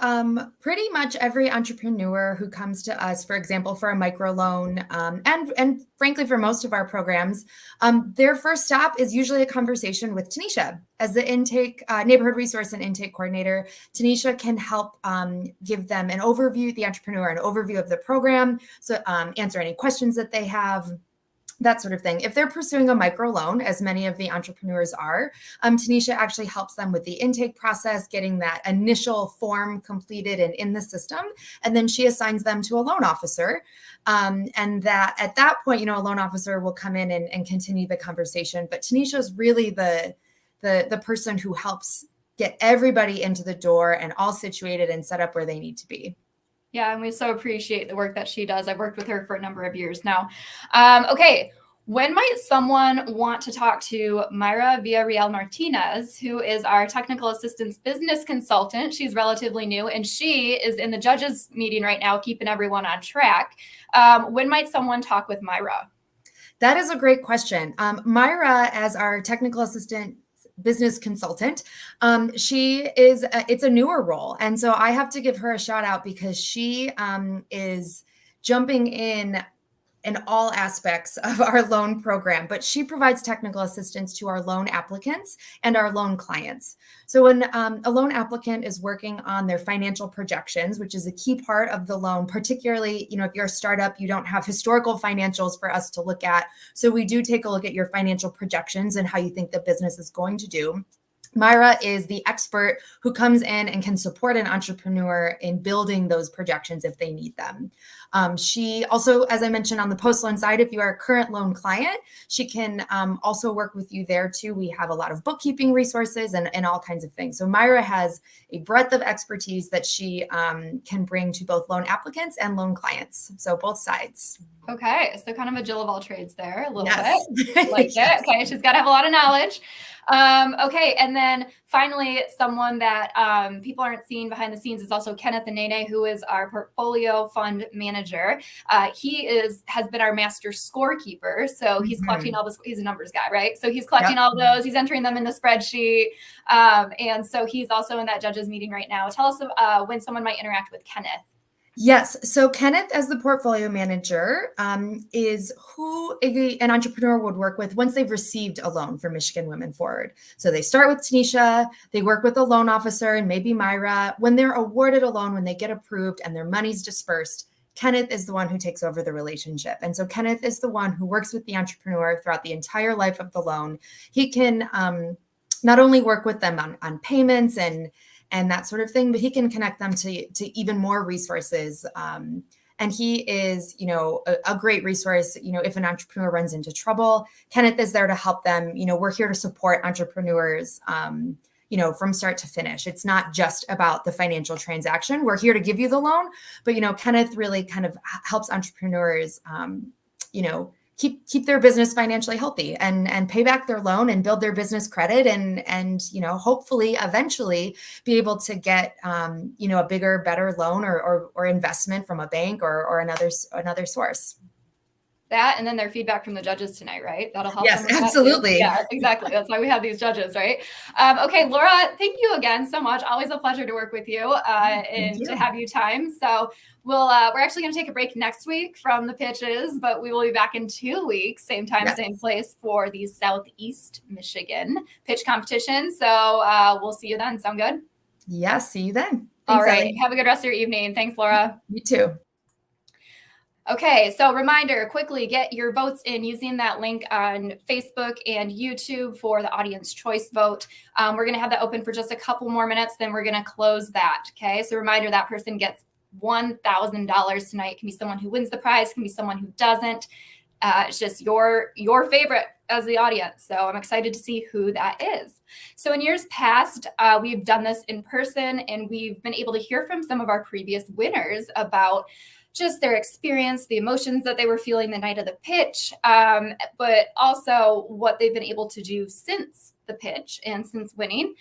S7: pretty much every entrepreneur who comes to us, for example, for a microloan, and frankly, for most of our programs, their first stop is usually a conversation with Tanisha. As the intake neighborhood resource and intake coordinator, Tanisha can help give them an overview, the entrepreneur, an overview of the program, so answer any questions that they have, that sort of thing. If they're pursuing a microloan, as many of the entrepreneurs are, Tanisha actually helps them with the intake process, getting that initial form completed and in the system. And then she assigns them to a loan officer. And that at that point, a loan officer will come in and continue the conversation. But Tanisha is really the person who helps get everybody into the door and all situated and set up where they need to be.
S5: Yeah, and we so appreciate the work that she does. I've worked with her for a number of years now. Okay, when might someone want to talk to Myra Villarreal Martinez, who is our technical assistance business consultant? She's relatively new, and she is in the judges meeting right now, keeping everyone on track. When might someone talk with Myra?
S7: That is a great question. Myra, as our technical assistant business consultant, it's a newer role. And so I have to give her a shout out because she is jumping in all aspects of our loan program, but she provides technical assistance to our loan applicants and our loan clients. So when a loan applicant is working on their financial projections, which is a key part of the loan, particularly, if you're a startup, you don't have historical financials for us to look at. So we do take a look at your financial projections and how you think the business is going to do. Myra is the expert who comes in and can support an entrepreneur in building those projections if they need them. She also, as I mentioned on the post loan side, if you are a current loan client, she can also work with you there too. We have a lot of bookkeeping resources and all kinds of things. So Myra has a breadth of expertise that she can bring to both loan applicants and loan clients. So both sides.
S5: Okay, so kind of a Jill of all trades there, a little
S7: Yes.
S5: bit. Like it. Okay, she's got to have a lot of knowledge. Okay, and then finally, someone that people aren't seeing behind the scenes is also Kenneth Anene, who is our portfolio fund manager. He has been our master scorekeeper, so he's collecting all this. He's a numbers guy, right? So he's collecting all those. He's entering them in the spreadsheet, and so he's also in that judges meeting right now. Tell us when someone might interact with Kenneth.
S7: Yes. So Kenneth, as the portfolio manager, is who an entrepreneur would work with once they've received a loan from Michigan Women Forward. So they start with Tanisha, they work with a loan officer and maybe Myra. When they're awarded a loan, when they get approved and their money's dispersed, Kenneth is the one who takes over the relationship. And so Kenneth is the one who works with the entrepreneur throughout the entire life of the loan. He can not only work with them on payments and that sort of thing, but he can connect them to even more resources. And he is, a great resource. If an entrepreneur runs into trouble, Kenneth is there to help them. We're here to support entrepreneurs, from start to finish. It's not just about the financial transaction. We're here to give you the loan, but, Kenneth really kind of helps entrepreneurs, keep their business financially healthy and pay back their loan and build their business credit and hopefully eventually be able to get a bigger, better loan or investment from a bank or another source.
S5: That and then their feedback from the judges tonight, right? That'll help.
S7: Yes, absolutely.
S5: Yeah, exactly. That's why we have these judges, right? Okay, Laura, thank you again so much. Always a pleasure to work with you and to have you time. So we're actually going to take a break next week from the pitches, but we will be back in 2 weeks, same time, same place for the Southeast Michigan pitch competition. So we'll see you then. Sound good?
S7: Yes, see you then. Thanks,
S5: all right.
S7: Ellie.
S5: Have a good rest of your evening. Thanks, Laura.
S7: You too.
S5: Okay, so reminder, quickly get your votes in using that link on Facebook and YouTube for the audience choice vote. We're going to have that open for just a couple more minutes, then we're going to close that. Okay, so reminder, that person gets $1,000 tonight. It can be someone who wins the prize, it can be someone who doesn't. It's just your favorite as the audience. So I'm excited to see who that is. So in years past, we've done this in person and we've been able to hear from some of our previous winners about just their experience, the emotions that they were feeling the night of the pitch, but also what they've been able to do since the pitch and since winning.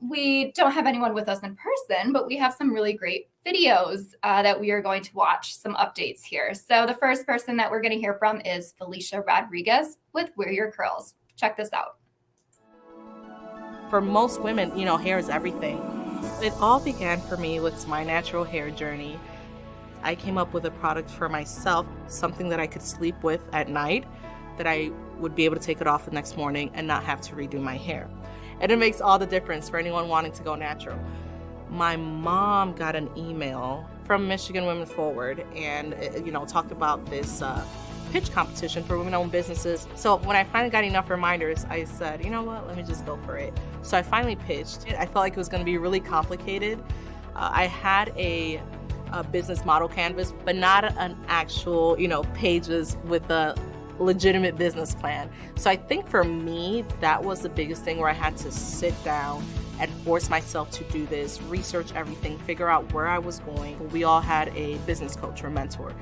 S5: We don't have anyone with us in person, but we have some really great videos that we are going to watch, some updates here. So the first person that we're going to hear from is Felicia Rodriguez with Wear Your Curls. Check this out.
S16: For most women, hair is everything. It all began for me with my natural hair journey. I came up with a product for myself, something that I could sleep with at night, that I would be able to take it off the next morning and not have to redo my hair. And it makes all the difference for anyone wanting to go natural. My mom got an email from Michigan Women Forward and, talked about this pitch competition for women-owned businesses. So when I finally got enough reminders, I said, you know what, let me just go for it. So I finally pitched. I felt like it was going to be really complicated. I had a business model canvas, but not an actual, pages with a legitimate business plan. So I think for me, that was the biggest thing where I had to sit down and force myself to do this, research everything, figure out where I was going. We all had a business coach or mentor.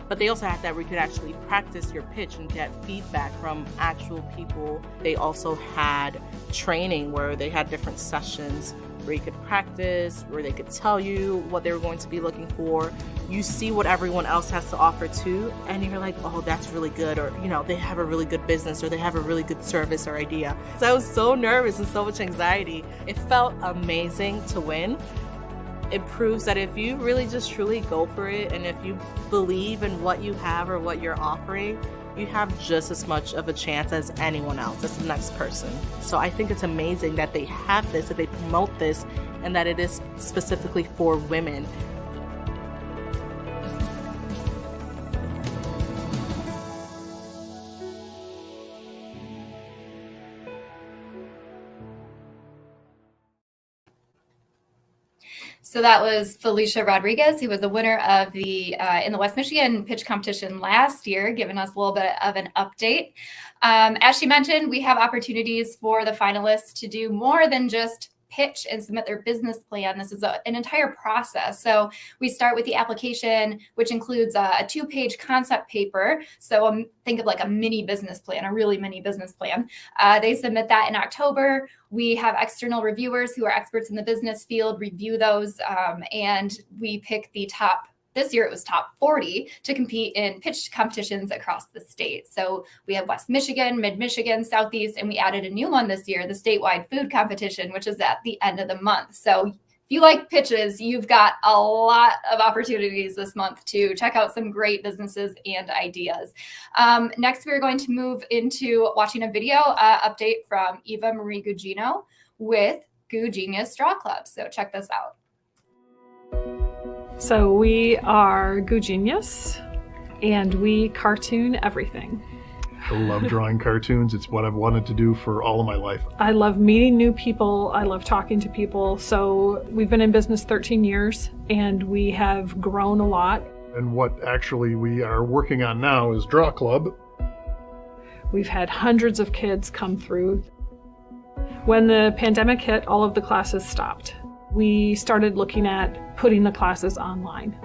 S16: But they also had that where you could actually practice your pitch and get feedback from actual people. They also had training where they had different sessions where you could practice, where they could tell you what they were going to be looking for. You see what everyone else has to offer too, and you're like, oh, that's really good, or they have a really good business, or they have a really good service or idea. So I was so nervous and so much anxiety. It felt amazing to win. It proves that if you really just truly go for it, and if you believe in what you have or what you're offering, you have just as much of a chance as anyone else, as the next person. So I think it's amazing that they have this, that they promote this, and that it is specifically for women.
S5: So that was Felicia Rodriguez, who was the winner of the in the West Michigan pitch competition last year, giving us a little bit of an update. As she mentioned, we have opportunities for the finalists to do more than just pitch and submit their business plan. This is an entire process. So we start with the application, which includes a 2-page concept paper. So think of like a mini business plan, a really mini business plan. They submit that in October. We have external reviewers who are experts in the business field review those, and we pick the top. This year it was top 40 to compete in pitch competitions across the state. So we have West Michigan, Mid-Michigan, Southeast, and we added a new one this year, the statewide food competition, which is at the end of the month. So if you like pitches, you've got a lot of opportunities this month to check out some great businesses and ideas. Next, we're going to move into watching a video update from Eva Marie Gugino with Goo Genius Draw Club. So check this out.
S17: So we are Goo Genius, and we cartoon everything.
S18: I love drawing cartoons. It's what I've wanted to do for all of my life.
S17: I love meeting new people. I love talking to people. So we've been in business 13 years, and we have grown a lot.
S18: And what actually we are working on now is Draw Club.
S17: We've had hundreds of kids come through. When the pandemic hit, all of the classes stopped. We started looking at putting the classes online.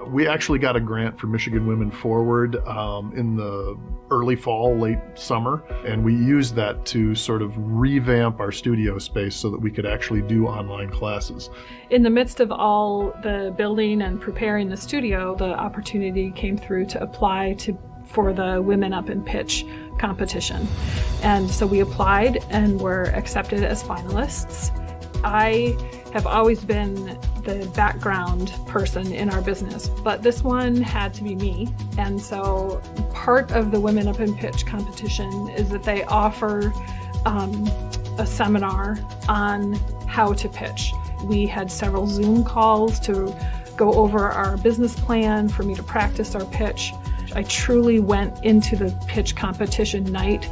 S18: We actually got a grant for Michigan Women Forward in the early fall, late summer, and we used that to sort of revamp our studio space so that we could actually do online classes.
S17: In the midst of all the building and preparing the studio, the opportunity came through to apply for the WomanUp and Pitch competition. And so we applied and were accepted as finalists. I have always been the background person in our business, but this one had to be me. And so part of the WomanUp and Pitch competition is that they offer a seminar on how to pitch. We had several Zoom calls to go over our business plan, for me to practice our pitch. I truly went into the pitch competition night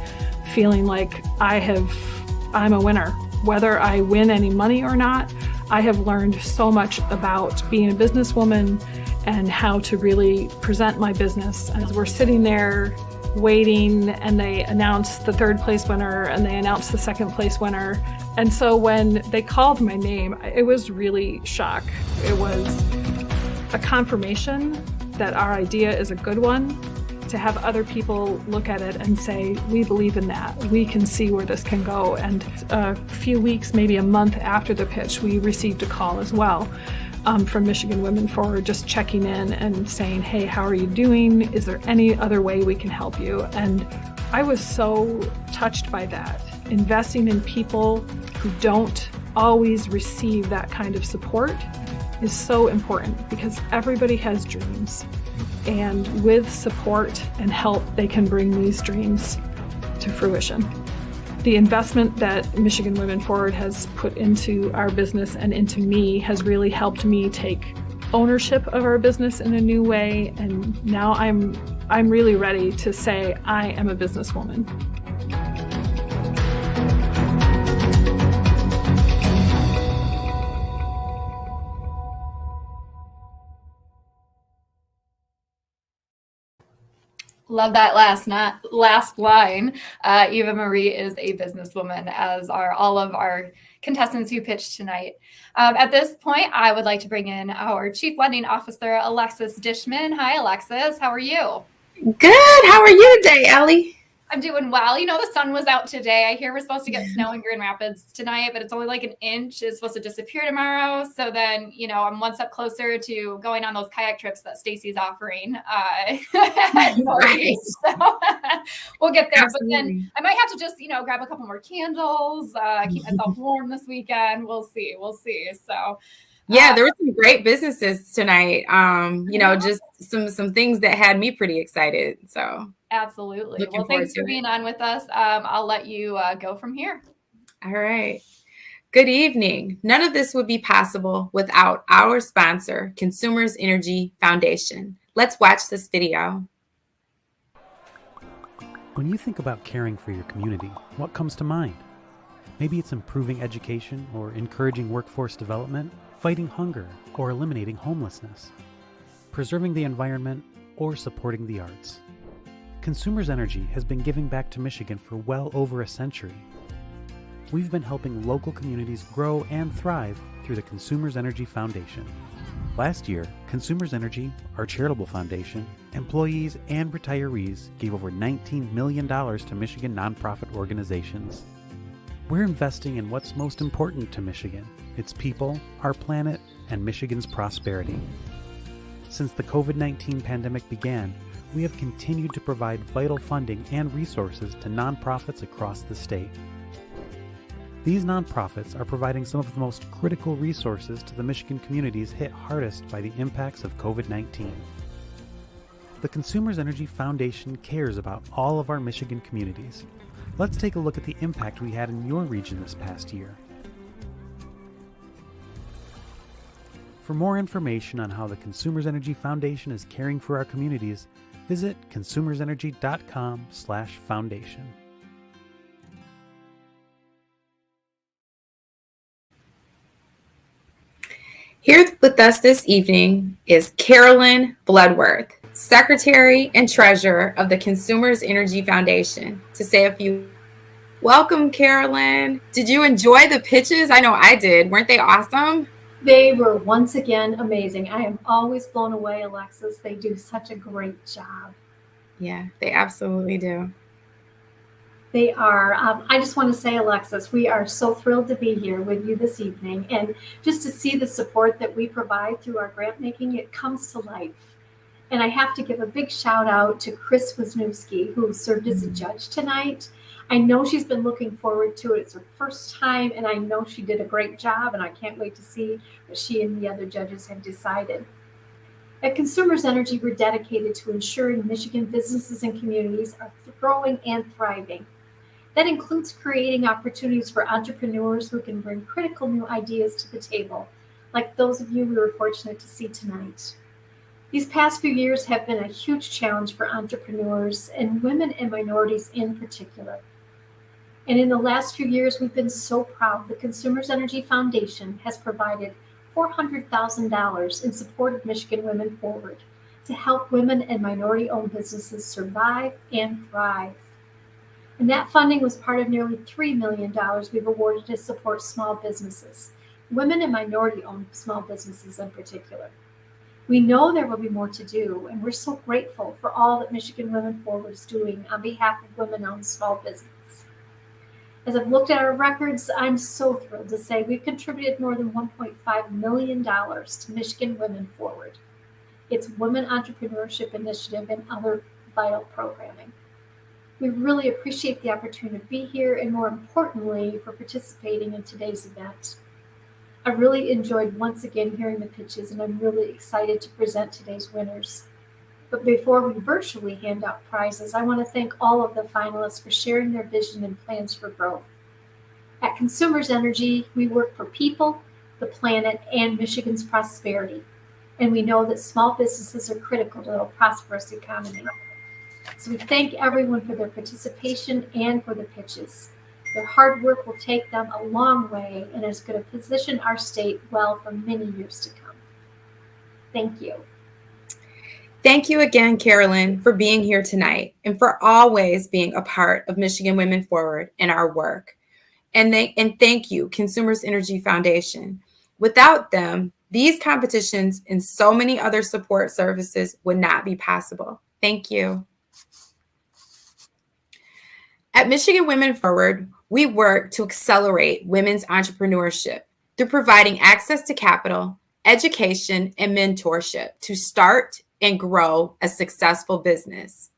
S17: feeling like I'm a winner. Whether I win any money or not, I have learned so much about being a businesswoman and how to really present my business. As we're sitting there waiting, and they announce the third place winner and they announce the second place winner. And so when they called my name, it was really shock. It was a confirmation that our idea is a good one. To have other people look at it and say, we believe in that, we can see where this can go. And a few weeks, maybe a month after the pitch, we received a call as well from Michigan Women Forward, just checking in and saying, hey, how are you doing? Is there any other way we can help you? And I was so touched by that. Investing in people who don't always receive that kind of support is so important, because everybody has dreams. And with support and help, they can bring these dreams to fruition. The investment that Michigan Women Forward has put into our business and into me has really helped me take ownership of our business in a new way. And now I'm really ready to say I am a businesswoman.
S5: Love that last line. Eva Marie is a businesswoman, as are all of our contestants who pitched tonight. At this point, I would like to bring in our Chief Lending Officer, Alexis Dishman. Hi, Alexis. How are you?
S19: Good. How are you today, Ellie?
S5: I'm doing well. You know, the sun was out today. I hear we're supposed to get snow in Grand Rapids tonight, but it's only like an inch. It's supposed to disappear tomorrow. So then, you know, I'm one step closer to going on those kayak trips that Stacie's offering.
S19: Right.
S5: So we'll get there.
S19: Absolutely.
S5: But then I might have to just, you know, grab a couple more candles, keep myself warm this weekend. We'll see. So
S19: yeah, there were some great businesses tonight. You know, just some things that had me pretty excited. So
S5: absolutely. Well, thanks for being on with us. I'll let you go from here.
S19: All right. Good evening. None of this would be possible without our sponsor, Consumers Energy Foundation. Let's watch this video.
S20: When you think about caring for your community, what comes to mind? Maybe it's improving education or encouraging workforce development, fighting hunger or eliminating homelessness, preserving the environment or supporting the arts. Consumers Energy has been giving back to Michigan for well over a century. We've been helping local communities grow and thrive through the Consumers Energy Foundation. Last year, Consumers Energy, our charitable foundation, employees and retirees gave over $19 million to Michigan nonprofit organizations. We're investing in what's most important to Michigan, its people, our planet, and Michigan's prosperity. Since the COVID-19 pandemic began, we have continued to provide vital funding and resources to nonprofits across the state. These nonprofits are providing some of the most critical resources to the Michigan communities hit hardest by the impacts of COVID-19. The Consumers Energy Foundation cares about all of our Michigan communities. Let's take a look at the impact we had in your region this past year. For more information on how the Consumers Energy Foundation is caring for our communities, visit consumersenergy.com/foundation.
S19: Here with us this evening is Carolyn Bloodworth, Secretary and Treasurer of the Consumers Energy Foundation, to say a few. Welcome, Carolyn. Did you enjoy the pitches? I know I did. Weren't they awesome?
S21: They were once again amazing. I am always blown away, Alexis. They do such a great job.
S19: Yeah, they absolutely do.
S21: They are. I just want to say, Alexis, we are so thrilled to be here with you this evening. And just to see the support that we provide through our grant making, it comes to life. And I have to give a big shout out to Chris Wisniewski, who served as a judge tonight. I know she's been looking forward to it. It's her first time, and I know she did a great job, and I can't wait to see what she and the other judges have decided. At Consumers Energy, we're dedicated to ensuring Michigan businesses and communities are growing and thriving. That includes creating opportunities for entrepreneurs who can bring critical new ideas to the table, like those of you we were fortunate to see tonight. These past few years have been a huge challenge for entrepreneurs and women and minorities in particular. And in the last few years, we've been so proud the Consumers Energy Foundation has provided $400,000 in support of Michigan Women Forward to help women and minority-owned businesses survive and thrive. And that funding was part of nearly $3 million we've awarded to support small businesses, women and minority-owned small businesses in particular. We know there will be more to do, and we're so grateful for all that Michigan Women Forward is doing on behalf of women-owned small business. As I've looked at our records, I'm so thrilled to say we've contributed more than $1.5 million to Michigan Women Forward, its women entrepreneurship initiative, and other vital programming. We really appreciate the opportunity to be here, and more importantly, for participating in today's event. I really enjoyed once again hearing the pitches, and I'm really excited to present today's winners. But before we virtually hand out prizes, I want to thank all of the finalists for sharing their vision and plans for growth. At Consumers Energy, we work for people, the planet, and Michigan's prosperity. And we know that small businesses are critical to a prosperous economy. So we thank everyone for their participation and for the pitches. Their hard work will take them a long way and is going to position our state well for many years to come. Thank you.
S19: Thank you again, Carolyn, for being here tonight and for always being a part of Michigan Women Forward and our work. And thank you, Consumers Energy Foundation. Without them, these competitions and so many other support services would not be possible. Thank you. At Michigan Women Forward, we work to accelerate women's entrepreneurship through providing access to capital, education, and mentorship to start and grow a successful business.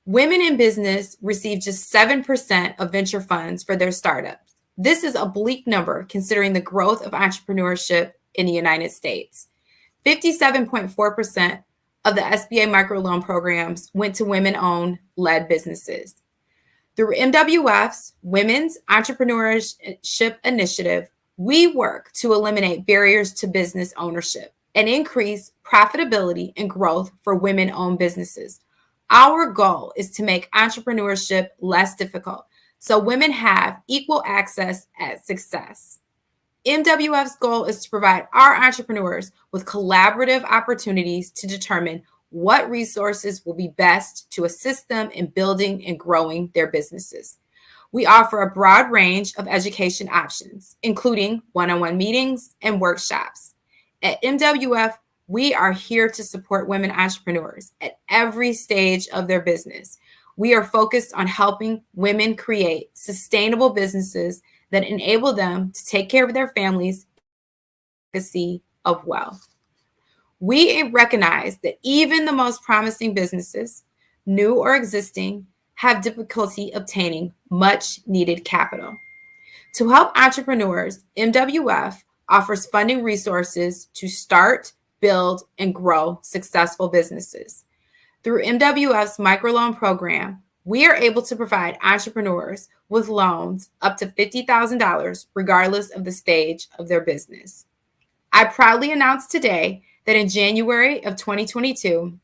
S19: Women in business receive just 7% of venture funds for their startups. This is a bleak number considering the growth of entrepreneurship in the United States. 57.4% of the SBA microloan programs went to women-owned led businesses. Through MWF's Women's Entrepreneurship Initiative, we work to eliminate barriers to business ownership and increase profitability and growth for women-owned businesses. Our goal is to make entrepreneurship less difficult so women have equal access at success. MWF's goal is to provide our entrepreneurs with collaborative opportunities to determine what resources will be best to assist them in building and growing their businesses. We offer a broad range of education options, including one-on-one meetings and workshops. At MWF, we are here to support women entrepreneurs at every stage of their business. We are focused on helping women create sustainable businesses that enable them to take care of their families and legacy of wealth. We recognize that even the most promising businesses, new or existing, have difficulty obtaining much needed capital. To help entrepreneurs, MWF offers funding resources to start, build, and grow successful businesses. Through MWF's microloan program, we are able to provide entrepreneurs with loans up to $50,000 regardless of the stage of their business. I proudly announce today that in January of 2022,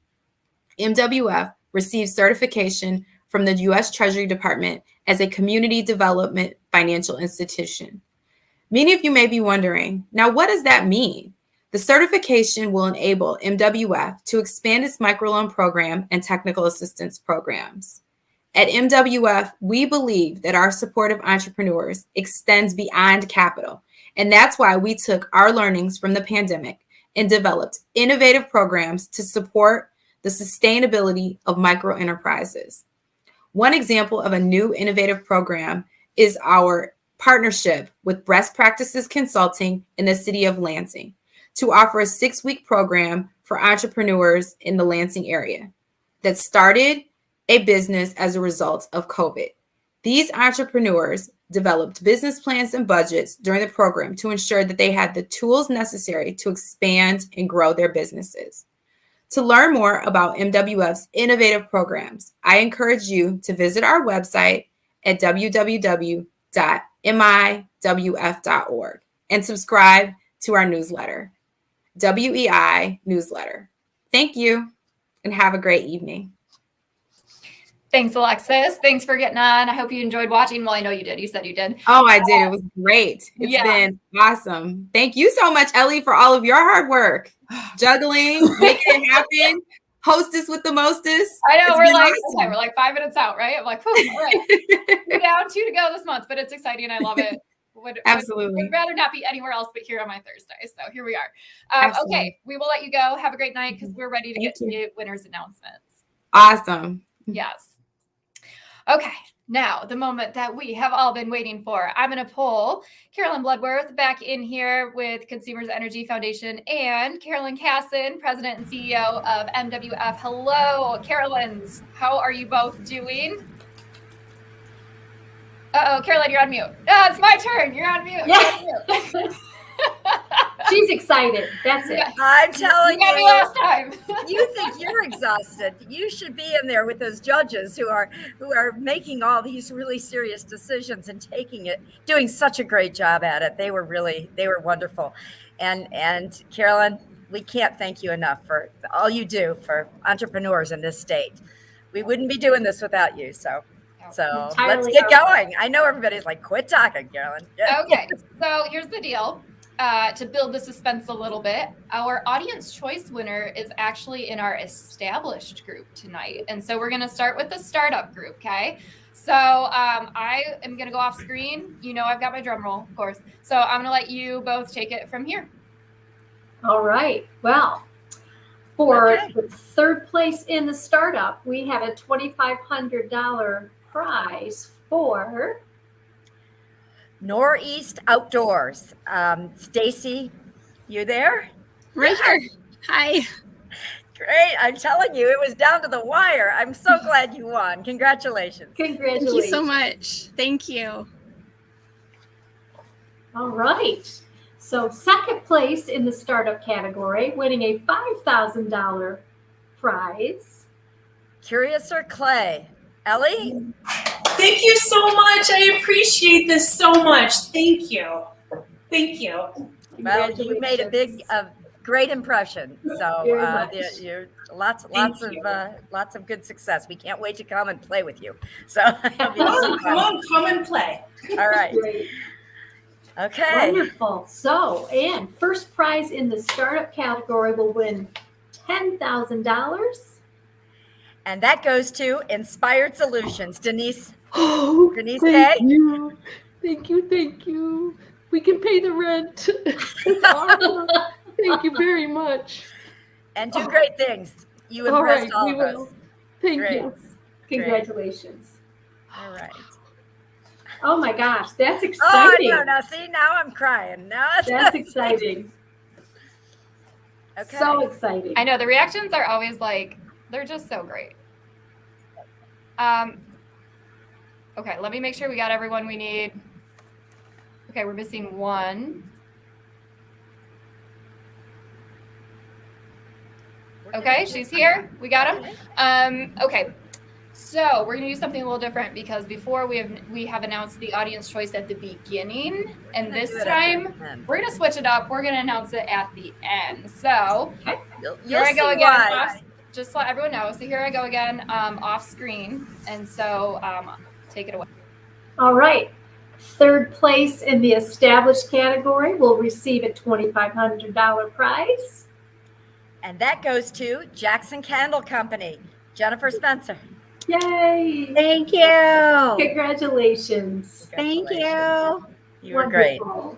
S19: MWF received certification from the U.S. Treasury Department as a community development financial institution. Many of you may be wondering, now what does that mean? The certification will enable MWF to expand its microloan program and technical assistance programs. At MWF, we believe that our support of entrepreneurs extends beyond capital, and that's why we took our learnings from the pandemic and developed innovative programs to support the sustainability of micro enterprises. One example of a new innovative program is our partnership with Best Practices Consulting in the city of Lansing to offer a 6-week program for entrepreneurs in the Lansing area that started a business as a result of COVID. These entrepreneurs developed business plans and budgets during the program to ensure that they had the tools necessary to expand and grow their businesses. To learn more about MWF's innovative programs, I encourage you to visit our website at www.miwf.org and subscribe to our newsletter, WEI newsletter. Thank you and have a great evening.
S5: Thanks, Alexis. Thanks for getting on. I hope you enjoyed watching. Well, I know you did. You said you did.
S19: Oh, I did. It was great. It's been awesome. Thank you so much, Ellie, for all of your hard work. Juggling, making it happen. Hostess with the mostest.
S5: I know.
S19: We're
S5: like 5 minutes out, right? I'm like, all right. We're down 2 to go this month, but it's exciting. I love it.
S19: Absolutely.
S5: Would rather not be anywhere else but here on my Thursday. So here we are. Okay, we will let you go. Have a great night because we're ready to get to the winners announcements.
S19: Awesome.
S5: Yes. Okay, now the moment that we have all been waiting for. I'm going to pull Carolyn Bloodworth back in here with Consumers Energy Foundation and Carolyn Casson, President and CEO of MWF. Hello, Carolyn's. How are you both doing? Uh-oh, Carolyn, you're on mute. Oh, it's my turn. You're on mute.
S21: Yeah.
S5: You're on mute.
S21: She's excited. That's it.
S1: I'm telling
S5: you. Got me last time.
S1: You think you're exhausted. You should be in there with those judges who are making all these really serious decisions and doing such a great job at it. They were wonderful. And Carolyn, we can't thank you enough for all you do for entrepreneurs in this state. We wouldn't be doing this without you. So let's get going. I know everybody's like, quit talking, Carolyn.
S5: Okay. So here's the deal. to build the suspense a little bit, our audience choice winner is actually in our established group tonight. And so we're going to start with the startup group, okay? So I am going to go off screen. You know, I've got my drum roll, of course. So I'm going to let you both take it from here.
S21: All right. Well, for the third place in the startup, we have a $2,500 prize for
S1: Northeast Outdoors. Stacie, you there?
S6: Right here. Hi.
S1: Great. I'm telling you, it was down to the wire. I'm so glad you won. Congratulations.
S21: Congratulations.
S6: Thank you so much. Thank you.
S21: All right. So second place in the startup category, winning a $5,000 prize.
S1: Curious or Clay? Ellie?
S11: Thank you so much. I appreciate this so much. Thank you. Thank you.
S1: Well, you made a great impression. So you're lots of good success. We can't wait to come and play with you. So
S11: come and play.
S1: All right.
S21: Great.
S1: Okay.
S21: Wonderful. So, and first prize in the startup category will win $10,000.
S1: And that goes to Ensipired Solutions. Denise.
S10: Oh,
S1: Denise
S10: thank
S1: Kay?
S10: you. Thank you. Thank you. We can pay the rent. Thank you very much.
S1: And do great things. You
S10: All
S1: impressed
S10: right,
S1: all
S10: we
S1: of
S10: will.
S1: us.
S10: Thank
S1: Great.
S10: you.
S21: Congratulations.
S1: All right.
S21: Oh my gosh, that's
S1: Oh,
S21: exciting.
S1: no, now see, now I'm crying. Now
S21: That's exciting.
S1: Okay.
S21: So exciting.
S5: I know the reactions are always like, they're just so great. Okay, let me make sure we got everyone we need. Okay, we're missing one. Okay, she's here. We got him. Okay, so we're gonna do something a little different because before we have announced the audience choice at the beginning, and this time we're gonna switch it up. We're gonna announce it at the end. So here I go again. Just to let everyone know. So here I go again, off screen, and so take it away.
S21: All right. Third place in the established category will receive a $2,500 prize.
S1: And that goes to Jackson Candle Company. Jennifer Spencer.
S21: Yay!
S6: Thank you.
S21: Congratulations.
S6: Thank you.
S1: You were great.
S21: Wonderful.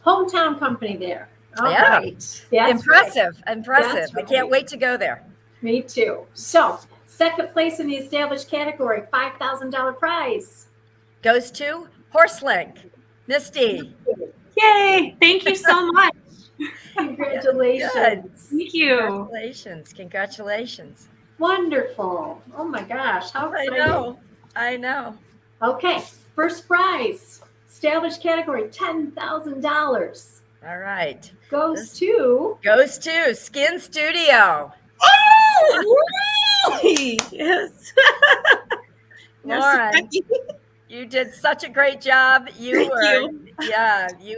S21: Hometown company there. All
S1: Yeah.
S21: right. That's
S1: Impressive.
S21: right.
S1: Impressive.
S21: That's
S1: I can't wait to go there.
S21: Me too. So, second place in the established category, $5,000 prize.
S1: Goes to HorseLinc. Misty.
S14: Yay. Thank you so much.
S21: Congratulations.
S1: Good.
S14: Thank you.
S1: Congratulations. Congratulations.
S21: Wonderful. Oh my gosh. How
S1: I
S21: exciting.
S1: know. I know.
S21: Okay. First prize, established category, $10,000.
S1: All right.
S21: Goes to
S1: Skin Studio.
S6: Oh, really? Yes.
S1: Lorin, you did such a great job. You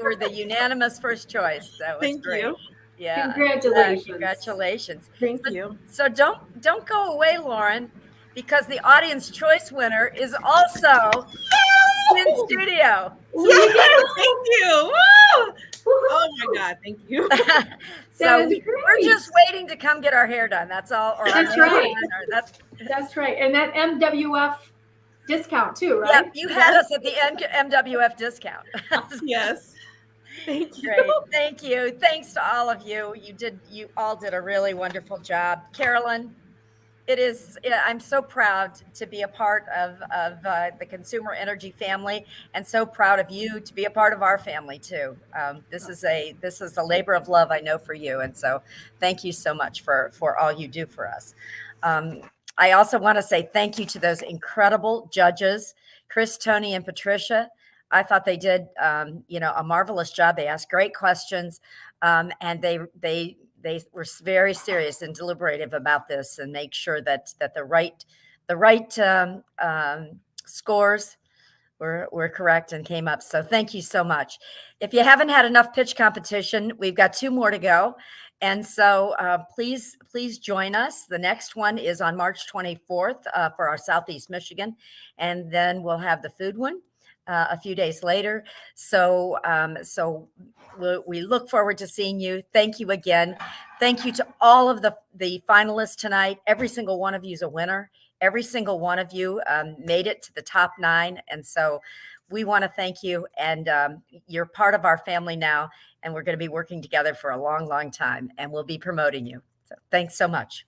S1: were the unanimous first choice. That was great.
S6: You.
S1: Yeah.
S21: Congratulations.
S1: Congratulations.
S6: Thank you.
S1: So don't go away, Lorin, because the audience choice winner is also Skin Studio.
S6: Thank you. Woo! Oh my God, thank you.
S1: So
S21: is
S1: we're just waiting to come get our hair done. That's all. Or
S21: That's
S1: our
S21: right.
S1: hair done,
S21: That's right. And that MWF discount too, right?
S1: Yep, you had us at the MWF discount.
S6: Yes. Thank you.
S1: Great. Thank you. Thanks to all of you. You all did a really wonderful job. Carolyn, I'm so proud to be a part of the Consumer Energy family, and so proud of you to be a part of our family too. This is a labor of love, I know, for you. And so thank you so much for all you do for us. I also want to say thank you to those incredible judges, Chris, Tony, and Patricia. I thought they did, a marvelous job. They asked great questions, and they were very serious and deliberative about this, and make sure that the right scores were correct and came up. So thank you so much. If you haven't had enough pitch competition, we've got 2 more to go. And so please join us. The next one is on March 24th for our Southeast Michigan. And then we'll have the food one. a few days later. So, we look forward to seeing you. Thank you again. Thank you to all of the finalists tonight. Every single one of you is a winner. Every single one of you made it to the top 9. And so we want to thank you. And you're part of our family now. And we're going to be working together for a long, long time. And we'll be promoting you. So thanks so much.